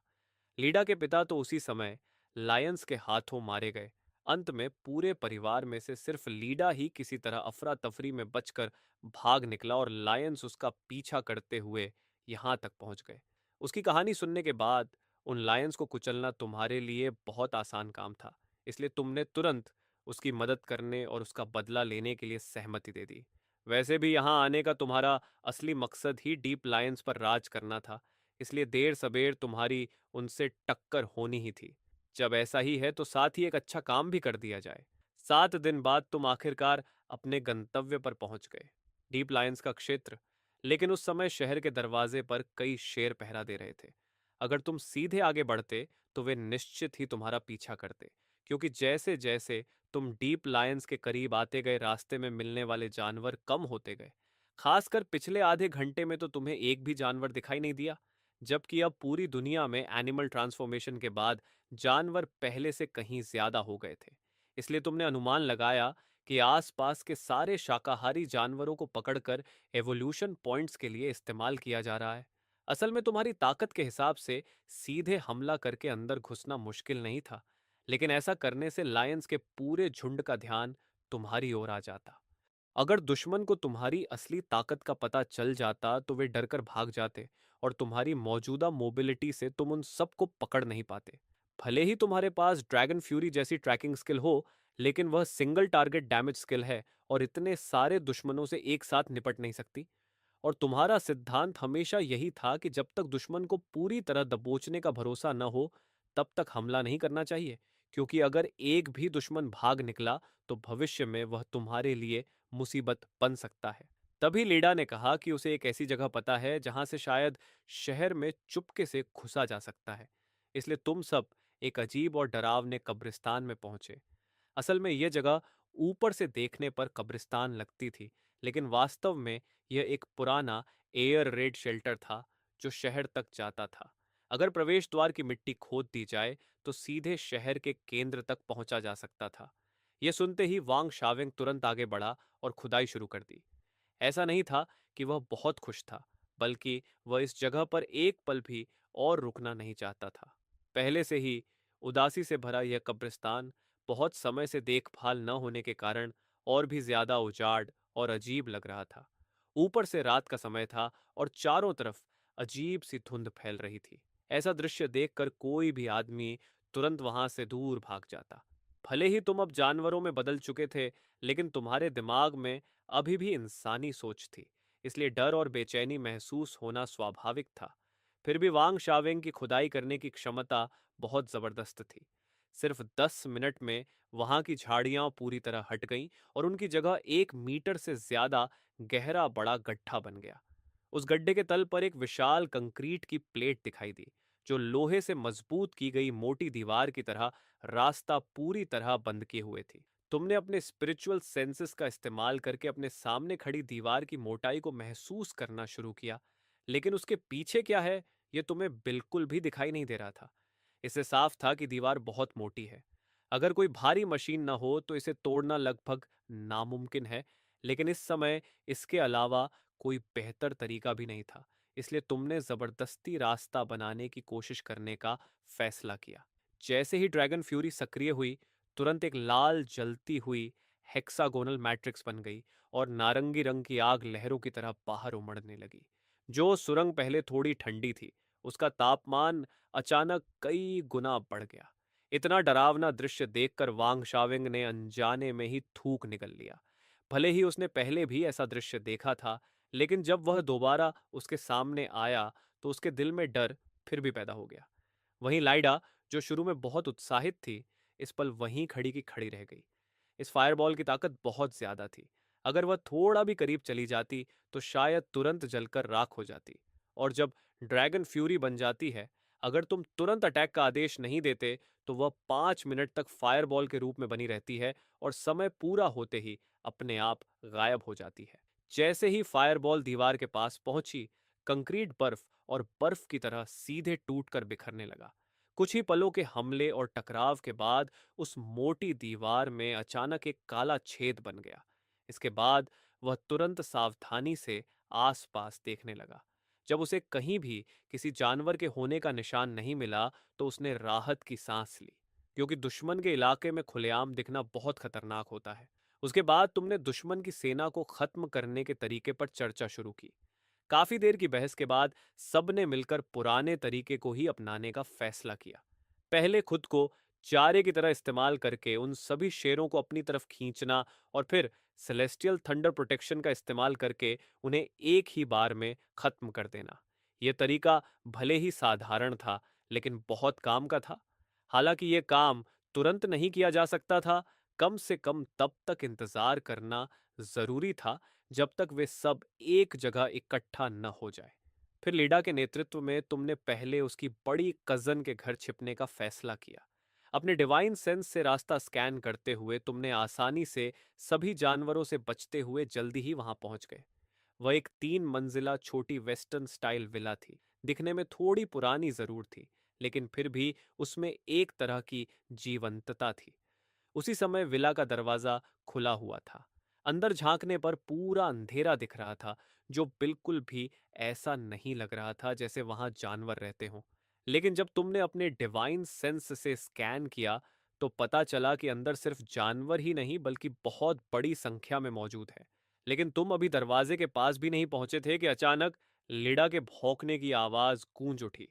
लीडा के पिता तो उसी समय लायंस के हाथों मारे गए। अंत में पूरे परिवार में से सिर्फ लीडा ही किसी तरह अफरा तफरी में बचकर भाग निकला और लायंस उसका पीछा करते हुए यहां तक पहुंच गए। उसकी कहानी सुनने के बाद उन लायंस को कुचलना तुम्हारे लिए बहुत आसान काम था, इसलिए तुमने तुरंत उसकी मदद करने और उसका बदला लेने के लिए सहमति दे दी। वैसे भी यहाँ आने का तुम्हारा असली मकसद ही डीप लायंस पर राज करना था, इसलिए देर सबेर तुम्हारी उनसे टक्कर होनी ही थी। जब ऐसा ही है तो साथ ही एक अच्छा काम भी कर दिया जाए। 7 दिन बाद तुम आखिरकार अपने गंतव्य पर पहुंच गए, डीप लायंस का क्षेत्र। लेकिन उस समय शहर के दरवाजे पर कई शेर पहरा दे रहे थे। अगर तुम सीधे आगे बढ़ते तो वे निश्चित ही तुम्हारा पीछा करते, क्योंकि जैसे जैसे तुम डीप लायंस के करीब आते गए रास्ते में मिलने वाले जानवर कम होते गए। खासकर पिछले आधे घंटे में तो तुम्हें एक भी जानवर दिखाई नहीं दिया, जबकि अब पूरी दुनिया में एनिमल ट्रांसफॉर्मेशन के बाद जानवर पहले से कहीं ज्यादा हो गए थे। इसलिए तुमने अनुमान लगाया कि आसपास के सारे शाकाहारी जानवरों को पकड़कर एवोल्यूशन पॉइंट्स के लिए इस्तेमाल किया जा रहा है। असल में तुम्हारी ताकत के हिसाब से सीधे हमला करके अंदर घुसना मुश्किल नहीं था, लेकिन ऐसा करने से लायंस के पूरे झुंड का ध्यान तुम्हारी ओर आ जाता। अगर दुश्मन को तुम्हारी असली ताकत का पता चल जाता तो वे डरकर भाग जाते और तुम्हारी मौजूदा मोबिलिटी से तुम उन सबको पकड़ नहीं पाते। भले ही तुम्हारे पास ड्रैगन फ्यूरी जैसी ट्रैकिंग स्किल हो, लेकिन वह सिंगल टारगेट डैमेज स्किल है और इतने सारे दुश्मनों से एक साथ निपट नहीं सकती। और तुम्हारा सिद्धांत हमेशा यही था कि जब तक दुश्मन को पूरी तरह दबोचने का भरोसा न हो, तब तक हमला नहीं करना चाहिए, क्योंकि अगर एक भी दुश्मन भाग निकला तो भविष्य में वह तुम्हारे लिए मुसीबत बन सकता है। तभी लीडा ने कहा कि उसे एक ऐसी जगह पता है जहां से शायद शहर में चुपके से घुसा जा सकता है। इसलिए तुम सब एक अजीब और डरावने कब्रिस्तान में पहुंचे। असल में यह जगह ऊपर से देखने पर कब्रिस्तान लगती थी, लेकिन वास्तव में यह एक पुराना एयर रेड शेल्टर था जो शहर तक जाता था। अगर प्रवेश द्वार की मिट्टी खोद दी जाए तो सीधे शहर के केंद्र तक पहुंचा जा सकता था। यह सुनते ही वांग शावेंग तुरंत आगे बढ़ा और खुदाई शुरू कर दी। ऐसा नहीं था कि वह बहुत खुश था, बल्कि वह इस जगह पर एक पल भी और रुकना नहीं चाहता था। पहले से ही उदासी से भरा यह कब्रिस्तान बहुत समय से देखभाल न होने के कारण और भी ज्यादा उजाड़ और अजीब लग रहा था। ऊपर से रात का समय था और चारों तरफ अजीब सी धुंध फैल रही थी। ऐसा दृश्य देखकर कोई भी आदमी तुरंत वहां से दूर भाग जाता। भले ही तुम अब जानवरों में बदल चुके थे, लेकिन तुम्हारे दिमाग में अभी भी इंसानी सोच थी, इसलिए डर और बेचैनी महसूस होना स्वाभाविक था। फिर भी वांग शावेंग की खुदाई करने की क्षमता बहुत जबरदस्त थी। सिर्फ 10 मिनट में वहां की झाड़ियां पूरी तरह हट गईं और उनकी जगह 1 मीटर से ज्यादा गहरा बड़ा गड्ढा बन गया। उस गड्ढे के तल पर एक विशाल कंक्रीट की प्लेट दिखाई दी, जो लोहे से मजबूत की गई मोटी दीवार की तरह रास्ता पूरी तरह बंद किए हुए थी। तुमने अपने स्पिरिचुअल सेंसेस का इस्तेमाल करके अपने सामने खड़ी दीवार की मोटाई को महसूस करना शुरू किया, लेकिन उसके पीछे क्या है यह तुम्हें बिल्कुल भी दिखाई नहीं दे रहा था। इससे साफ था कि दीवार बहुत मोटी है। अगर कोई भारी मशीन न हो तो इसे तोड़ना लगभग नामुमकिन है, लेकिन इस समय इसके अलावा कोई बेहतर तरीका भी नहीं था। इसलिए तुमने जबरदस्ती रास्ता बनाने की कोशिश करने का फैसला किया। जैसे ही ड्रैगन फ्यूरी सक्रिय हुई, तुरंत एक लाल जलती हुई हेक्सागोनल मैट्रिक्स बन गई और नारंगी रंग की आग लहरों की तरह बाहर उमड़ने लगी। जो सुरंग पहले थोड़ी ठंडी थी, उसका तापमान अचानक कई गुना बढ़ गया। इतना डरावना दृश्य देखकर वांग शाविंग ने अनजाने में ही थूक निकल लिया। भले ही उसने पहले भी ऐसा दृश्य देखा था, लेकिन जब वह दोबारा उसके सामने आया तो उसके दिल में डर फिर भी पैदा हो गया। वहीं लाइडा, जो शुरू में बहुत उत्साहित थी, इस पल वहीं खड़ी की खड़ी रह गई। इस फायरबॉल की ताकत बहुत ज्यादा थी। अगर वह थोड़ा भी करीब चली जाती तो शायद तुरंत जलकर राख हो जाती। और जब ड्रैगन फ्यूरी बन जाती है, अगर तुम तुरंत अटैक का आदेश नहीं देते तो वह 5 मिनट तक फायरबॉल के रूप में बनी रहती है और समय पूरा होते ही अपने आप गायब हो जाती है। जैसे ही फायरबॉल दीवार के पास पहुंची, कंक्रीट बर्फ और बर्फ की तरह सीधे टूटकर बिखरने लगा। कुछ ही पलों के हमले और टकराव के बाद उस मोटी दीवार में अचानक एक काला छेद बन गया। इसके बाद वह तुरंत सावधानी से आसपास देखने लगा। जब उसे कहीं भी किसी जानवर के होने का निशान नहीं मिला तो उसने राहत की सांस ली, क्योंकि दुश्मन के इलाके में खुलेआम दिखना बहुत खतरनाक होता है। उसके बाद तुमने दुश्मन की सेना को खत्म करने के तरीके पर चर्चा शुरू की। काफी देर की बहस के बाद सबने मिलकर पुराने तरीके को ही अपनाने का फैसला किया। पहले खुद को चारे की तरह इस्तेमाल करके उन सभी शेरों को अपनी तरफ खींचना और फिर सेलेस्टियल थंडर प्रोटेक्शन का इस्तेमाल करके उन्हें एक ही बार में खत्म कर देना। यह तरीका भले ही साधारण था, लेकिन बहुत काम का था। हालांकि यह काम तुरंत नहीं किया जा सकता था, कम से कम तब तक इंतजार करना जरूरी था जब तक वे सब एक जगह इकट्ठा न हो जाए। फिर लीडा के नेतृत्व में तुमने पहले उसकी बड़ी कजन के घर छिपने का फैसला किया। अपने डिवाइन सेंस से रास्ता स्कैन करते हुए तुमने आसानी से सभी जानवरों से बचते हुए जल्दी ही वहां पहुंच गए। वह एक 3 मंजिला छोटी वेस्टर्न स्टाइल विला थी। दिखने में थोड़ी पुरानी जरूर थी, लेकिन फिर भी उसमें एक तरह की जीवंतता थी। उसी समय विला का दरवाजा खुला हुआ था। अंदर झांकने पर पूरा अंधेरा दिख रहा था, जो बिल्कुल भी ऐसा नहीं लग रहा था जैसे वहां जानवर रहते हों। लेकिन जब तुमने अपने डिवाइन सेंस से स्कैन किया तो पता चला कि अंदर सिर्फ जानवर ही नहीं बल्कि बहुत बड़ी संख्या में मौजूद है। लेकिन तुम अभी दरवाजे के पास भी नहीं पहुंचे थे कि अचानक लिडा के भौंकने की आवाज गूंज उठी।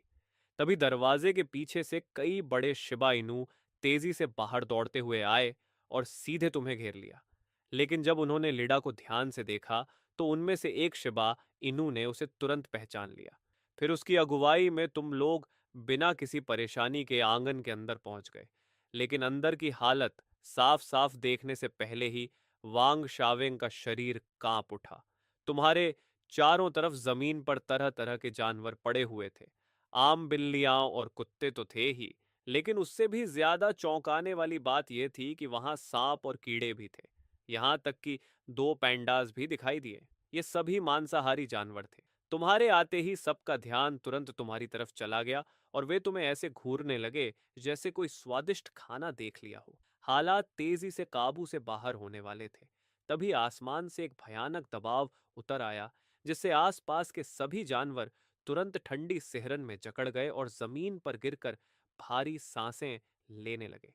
तभी दरवाजे के पीछे से कई बड़े शिबा इनू तेजी से बाहर दौड़ते हुए आए और सीधे तुम्हें घेर लिया। लेकिन जब उन्होंने लिडा को ध्यान से देखा तो उनमें से एक शिबा इनू ने उसे तुरंत पहचान लिया। फिर उसकी अगुवाई में तुम लोग बिना किसी परेशानी के आंगन के अंदर पहुंच गए। लेकिन अंदर की हालत साफ साफ देखने से पहले ही वांग शावेंग का शरीर कांप उठा। तुम्हारे चारों तरफ जमीन पर तरह तरह के जानवर पड़े हुए थे। आम बिल्लियां और कुत्ते तो थे ही, लेकिन उससे भी ज्यादा चौंकाने वाली बात यह थी कि वहां सांप और कीड़े भी थे। यहां तक कि दो पैंडास भी दिखाई दिए। ये सभी मांसाहारी जानवर थे। तुम्हारे आते ही सबका ध्यान तुरंत तुम्हारी तरफ चला गया और वे तुम्हें ऐसे घूरने लगे जैसे कोई स्वादिष्ट खाना देख लिया हो। हालात तेजी से काबू से बाहर होने वाले थे। तभी आसमान से एक भयानक दबाव उतर आया, जिससे आसपास के सभी जानवर तुरंत ठंडी सिहरन में जकड़ गए और जमीन पर गिरकर भारी सांसें लेने लगे।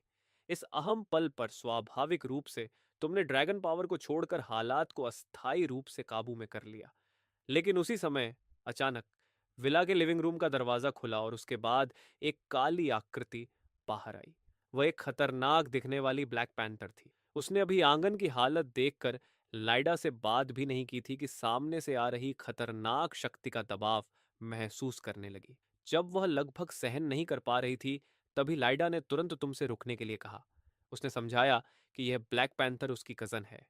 इस अहम पल पर स्वाभाविक रूप से तुमने ड्रैगन पावर को छोड़कर हालात को अस्थायी रूप से काबू में कर लिया। लेकिन उसी समय अचानक विला के लिविंग रूम का दरवाजा खुला और उसके बाद एक काली आकृति बाहर आई। वह एक खतरनाक दिखने वाली ब्लैक पैंथर थी। उसने अभी आंगन की हालत देखकर लाइडा से बात भी नहीं की थी कि सामने से आ रही खतरनाक शक्ति का दबाव महसूस करने लगी। जब वह लगभग सहन नहीं कर पा रही थी, तभी लाइडा ने तुरंत तुमसे रुकने के लिए कहा। उसने समझाया कि यह ब्लैक पैंथर उसकी कजन है।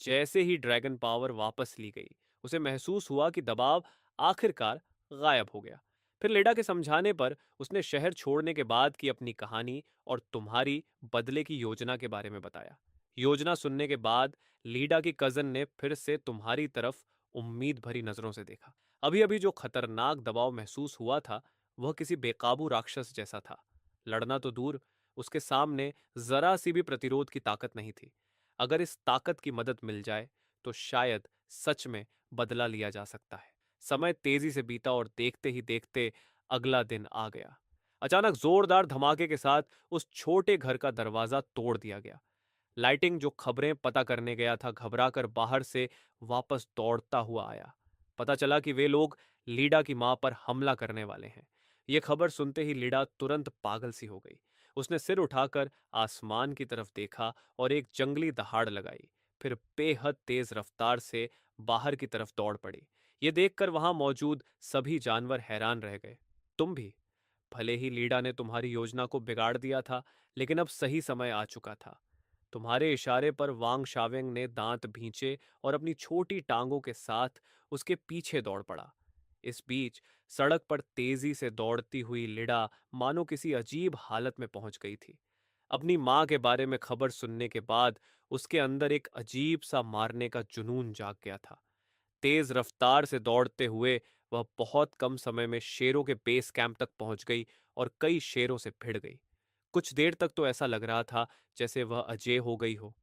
जैसे ही ड्रैगन पावर वापस ली गई, उसे महसूस हुआ कि दबाव आखिरकार गायब हो गया। फिर लेडा के समझाने पर उसने शहर छोड़ने के बाद की अपनी कहानी और तुम्हारी बदले की योजना के बारे में बताया। योजना सुनने के बाद लीडा की कजन ने फिर से तुम्हारी तरफ उम्मीद भरी नजरों से देखा। अभी अभी जो खतरनाक दबाव महसूस हुआ था, वह किसी बेकाबू राक्षस जैसा था। लड़ना तो दूर, उसके सामने जरा सी भी प्रतिरोध की ताकत नहीं थी। अगर इस ताकत की मदद मिल जाए तो शायद सच में बदला लिया जा सकता है। समय तेजी से बीता और देखते ही देखते अगला दिन आ गया। अचानक जोरदार धमाके के साथ उस छोटे घर का दरवाजा तोड़ दिया गया। लाइटिंग जो खबरें पता करने गया था, घबराकर बाहर से वापस दौड़ता हुआ आया। पता चला कि वे लोग लीडा की मां पर हमला करने वाले हैं। यह खबर सुनते ही लीडा तुरंत पागल सी हो गई। उसने सिर उठाकर आसमान की तरफ देखा और एक जंगली दहाड़ लगाई। फिर बेहद तेज रफ्तार से बाहर की तरफ दौड़ पड़ी। ये देखकर वहां मौजूद सभी जानवर हैरान रह गए। तुम भी। भले ही लीडा ने तुम्हारी योजना को बिगाड़ दिया था, लेकिन अब सही समय आ चुका था। तुम्हारे इशारे पर वांग शावेंग ने दांत भींचे और अपनी छोटी टांगों के साथ उसके पीछे दौड़ पड़ा। इस बीच सड़क पर तेजी से दौड़ती हुई लिडा मानो किसी अजीब हालत में पहुंच गई थी। अपनी मां के बारे में खबर सुनने के बाद उसके अंदर एक अजीब सा मारने का जुनून जाग गया था। तेज रफ्तार से दौड़ते हुए वह बहुत कम समय में शेरों के बेस कैंप तक पहुंच गई और कई शेरों से भिड़ गई। कुछ देर तक तो ऐसा लग रहा था जैसे वह अजेय हो गई हो।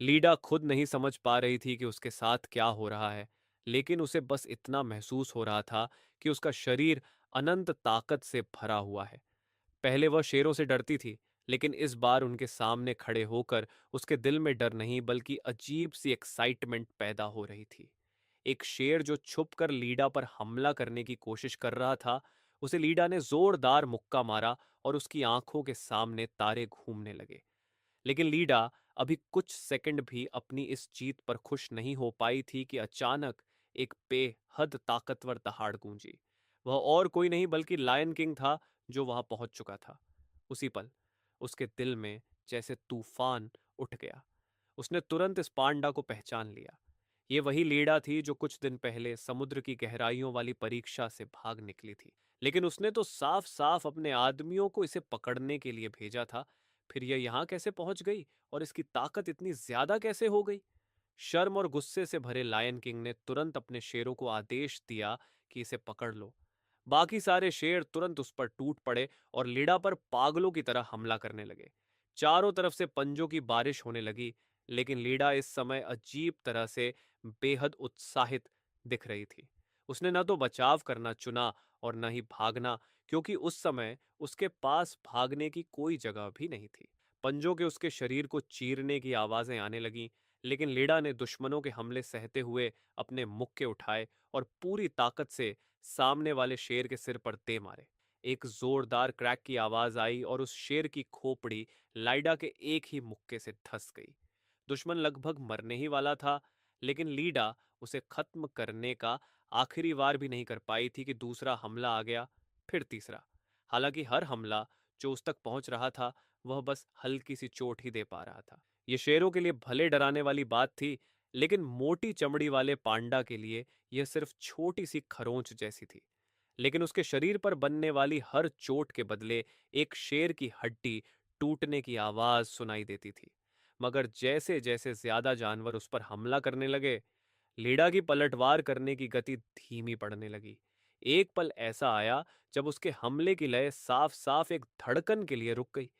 लीडा खुद नहीं समझ पा रही थी कि उसके साथ क्या हो रहा है, लेकिन उसे बस इतना महसूस हो रहा था कि उसका शरीर अनंत ताकत से भरा हुआ है। पहले वह शेरों से डरती थी, लेकिन इस बार उनके सामने खड़े होकर उसके दिल में डर नहीं बल्कि अजीब सी एक्साइटमेंट पैदा हो रही थी। एक शेर जो छुपकर लीडा पर हमला करने की कोशिश कर रहा था, उसे लीडा ने जोरदार मुक्का मारा और उसकी आंखों के सामने तारे घूमने लगे। लेकिन लीडा अभी कुछ सेकंड भी अपनी इस जीत पर खुश नहीं हो पाई थी कि अचानक एक बेहद ताकतवर दहाड़ गूंजी। वह और कोई नहीं बल्कि लायन किंग था, जो वहां पहुंच चुका था। उसी पल उसके दिल में जैसे तूफान उठ गया। उसने तुरंत इस पांडा को पहचान लिया। ये वही लीडा थी जो कुछ दिन पहले समुद्र की गहराइयों वाली परीक्षा से भाग निकली थी। लेकिन उसने तो साफ साफ अपने आदमियों को इसे पकड़ने के लिए भेजा था। फिर यह यहां कैसे पहुंच गई और इसकी ताकत इतनी ज्यादा कैसे हो गई? शर्म और गुस्से से भरे लायन किंग ने तुरंत अपने शेरों को आदेश दिया कि इसे पकड़ लो। बाकी सारे शेर तुरंत उस पर टूट पड़े और लीडा पर पागलों की तरह हमला करने लगे। चारों तरफ से पंजों की बारिश होने लगी, लेकिन लीडा इस समय अजीब तरह से बेहद उत्साहित दिख रही थी। उसने न तो बचाव करना चुना और न ही भागना, क्योंकि उस समय उसके पास भागने की कोई जगह भी नहीं थी। पंजों के उसके शरीर को चीरने की आवाजें आने लगीं, लेकिन लीडा ने दुश्मनों के हमले सहते हुए अपने मुक्के उठाए और पूरी ताकत से सामने वाले शेर के सिर पर दे मारे। एक जोरदार क्रैक की आवाज आई और उस शेर की खोपड़ी लाइडा के एक ही मुक्के से धंस गई। दुश्मन लगभग मरने ही वाला था, लेकिन लीडा उसे खत्म करने का आखिरी वार भी नहीं कर पाई थी कि दूसरा हमला आ गया, फिर तीसरा। हालांकि हर हमला जो उस तक पहुंच रहा था, वह बस हल्की सी चोट ही दे पा रहा था। ये शेरों के लिए भले डराने वाली बात थी, लेकिन मोटी चमड़ी वाले पांडा के लिए यह सिर्फ छोटी सी खरोंच जैसी थी। लेकिन उसके शरीर पर बनने वाली हर चोट के बदले एक शेर की हड्डी टूटने की आवाज सुनाई देती थी। मगर जैसे जैसे ज्यादा जानवर उस पर हमला करने लगे, लीडा की पलटवार करने की गति धीमी पड़ने लगी। एक पल ऐसा आया जब उसके हमले की लय साफ साफ एक धड़कन के लिए रुक गई।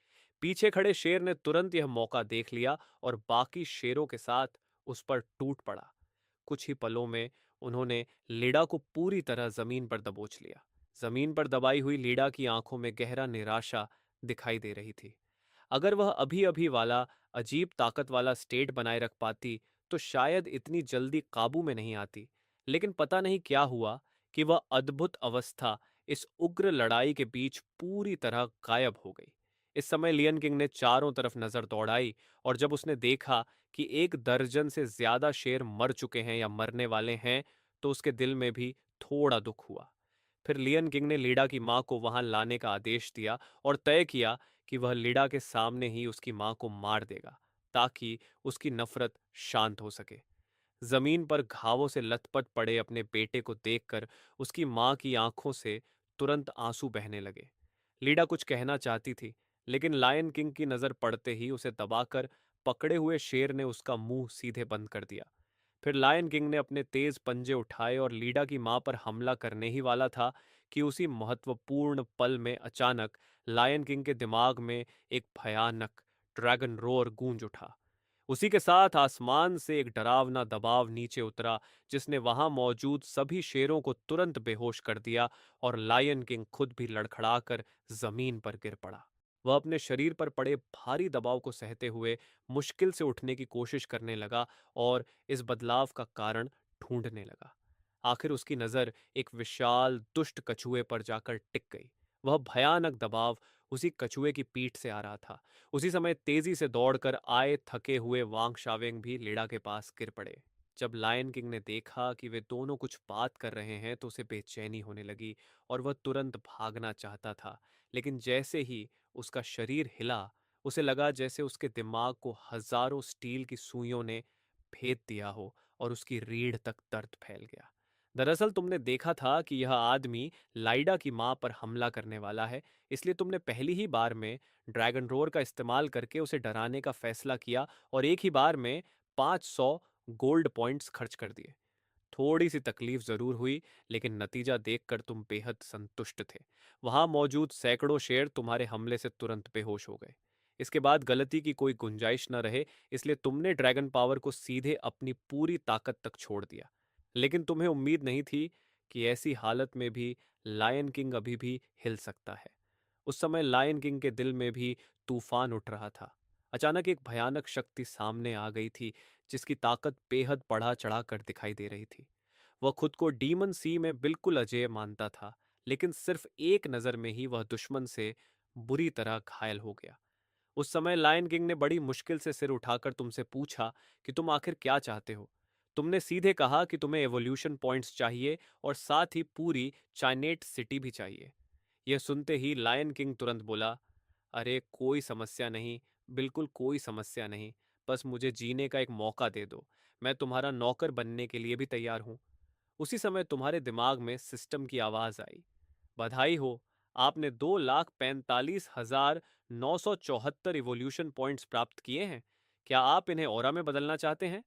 पीछे खड़े शेर ने तुरंत यह मौका देख लिया और बाकी शेरों के साथ उस पर टूट पड़ा। कुछ ही पलों में उन्होंने लीडा को पूरी तरह जमीन पर दबोच लिया। जमीन पर दबाई हुई लीडा की आंखों में गहरा निराशा दिखाई दे रही थी। अगर वह अभी अभी वाला अजीब ताकत वाला स्टेट बनाए रख पाती तो शायद इतनी जल्दी काबू में नहीं आती। लेकिन पता नहीं क्या हुआ कि वह अद्भुत अवस्था इस उग्र लड़ाई के बीच पूरी तरह गायब हो गई। इस समय लियन किंग ने चारों तरफ नजर दौड़ाई और जब उसने देखा कि एक दर्जन से ज्यादा शेर मर चुके हैं या मरने वाले हैं, तो उसके दिल में भी थोड़ा दुख हुआ। फिर लियन किंग ने लीडा की मां को वहां लाने का आदेश दिया और तय किया कि वह लीडा के सामने ही उसकी मां को मार देगा, ताकि उसकी नफरत शांत हो सके। जमीन पर घावों से लथपथ पड़े अपने बेटे को देखकर उसकी मां की आंखों से तुरंत आंसू बहने लगे। लीडा कुछ कहना चाहती थी, लेकिन लायन किंग की नजर पड़ते ही उसे दबाकर पकड़े हुए शेर ने उसका मुंह सीधे बंद कर दिया। फिर लायन किंग ने अपने तेज पंजे उठाए और लीडा की मां पर हमला करने ही वाला था कि उसी महत्वपूर्ण पल में अचानक लायन किंग के दिमाग में एक भयानक ड्रैगन रोर गूंज उठा। उसी के साथ आसमान से एक डरावना दबाव नीचे उतरा, जिसने वहां मौजूद सभी शेरों को तुरंत बेहोश कर दिया और लायन किंग खुद भी लड़खड़ाकर जमीन पर गिर पड़ा। वह अपने शरीर पर पड़े भारी दबाव को सहते हुए मुश्किल से उठने की कोशिश करने लगा और इस बदलाव का कारण ढूंढने लगा। आखिर उसकी नजर एक विशाल दुष्ट कछुए पर जाकर टिक गई। वह भयानक दबाव उसी कछुए की पीठ से आ रहा था। उसी समय तेजी से दौड़कर आए थके हुए वांग शावेंग भी लीडा के पास गिर पड़े। जब लायन किंग ने देखा कि वे दोनों कुछ बात कर रहे हैं तो उसे बेचैनी होने लगी और वह तुरंत भागना चाहता था। लेकिन जैसे ही उसका शरीर हिला, उसे लगा जैसे उसके दिमाग को हजारों स्टील की सुइयों ने भेद दिया हो और उसकी रीढ़ तक दर्द फैल गया। दरअसल तुमने देखा था कि यह आदमी लाइडा की मां पर हमला करने वाला है, इसलिए तुमने पहली ही बार में ड्रैगन रोर का इस्तेमाल करके उसे डराने का फैसला किया और एक ही बार में 500 गोल्ड पॉइंट्स खर्च कर दिए। थोड़ी सी तकलीफ जरूर हुई, लेकिन नतीजा देखकर तुम बेहद संतुष्ट थे। वहां मौजूद सैकड़ों शेर तुम्हारे हमले से तुरंत बेहोश हो गए। इसके बाद गलती की कोई गुंजाइश न रहे, इसलिए तुमने ड्रैगन पावर को सीधे अपनी पूरी ताकत तक छोड़ दिया। लेकिन तुम्हें उम्मीद नहीं थी कि ऐसी हालत में भी लायन किंग अभी भी हिल सकता है। उस समय लायन किंग के दिल में भी तूफान उठ रहा था। अचानक एक भयानक शक्ति सामने आ गई थी, जिसकी ताकत बेहद बढ़ा चढ़ा कर दिखाई दे रही थी। वह खुद को डीमन सी में बिल्कुल अजेय मानता था, लेकिन सिर्फ एक नजर में ही वह दुश्मन से बुरी तरह घायल हो गया। उस समय लायन किंग ने बड़ी मुश्किल से सिर उठाकर तुमसे पूछा कि तुम आखिर क्या चाहते हो। तुमने सीधे कहा कि तुम्हें एवोल्यूशन पॉइंट्स चाहिए और साथ ही पूरी चाइनेट सिटी भी चाहिए। यह सुनते ही लायन किंग तुरंत बोला, अरे कोई समस्या नहीं, बिल्कुल कोई समस्या नहीं। बस मुझे जीने का एक मौका दे दो। मैं तुम्हारा नौकर बनने के लिए भी तैयार हूं। उसी समय तुम्हारे दिमाग में सिस्टम की आवाज आई, बधाई हो, आपने 2,45,974 इवोल्यूशन पॉइंट्स प्राप्त किए हैं। क्या आप इन्हें ऑरा में बदलना चाहते हैं?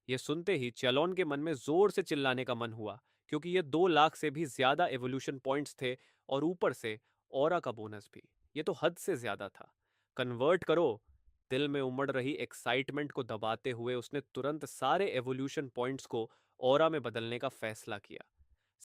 यह सुनते ही चैलोन के मन में जोर से चिल्लाने का मन हुआ, क्योंकि यह 2 लाख से भी ज्यादा एवोल्यूशन पॉइंट्स थे और ऊपर से ऑरा का बोनस भी। यह तो हद से ज्यादा था। कन्वर्ट करो। दिल में उमड़ रही एक्साइटमेंट को दबाते हुए उसने तुरंत सारे एवोल्यूशन पॉइंट्स को ऑरा में बदलने का फैसला किया।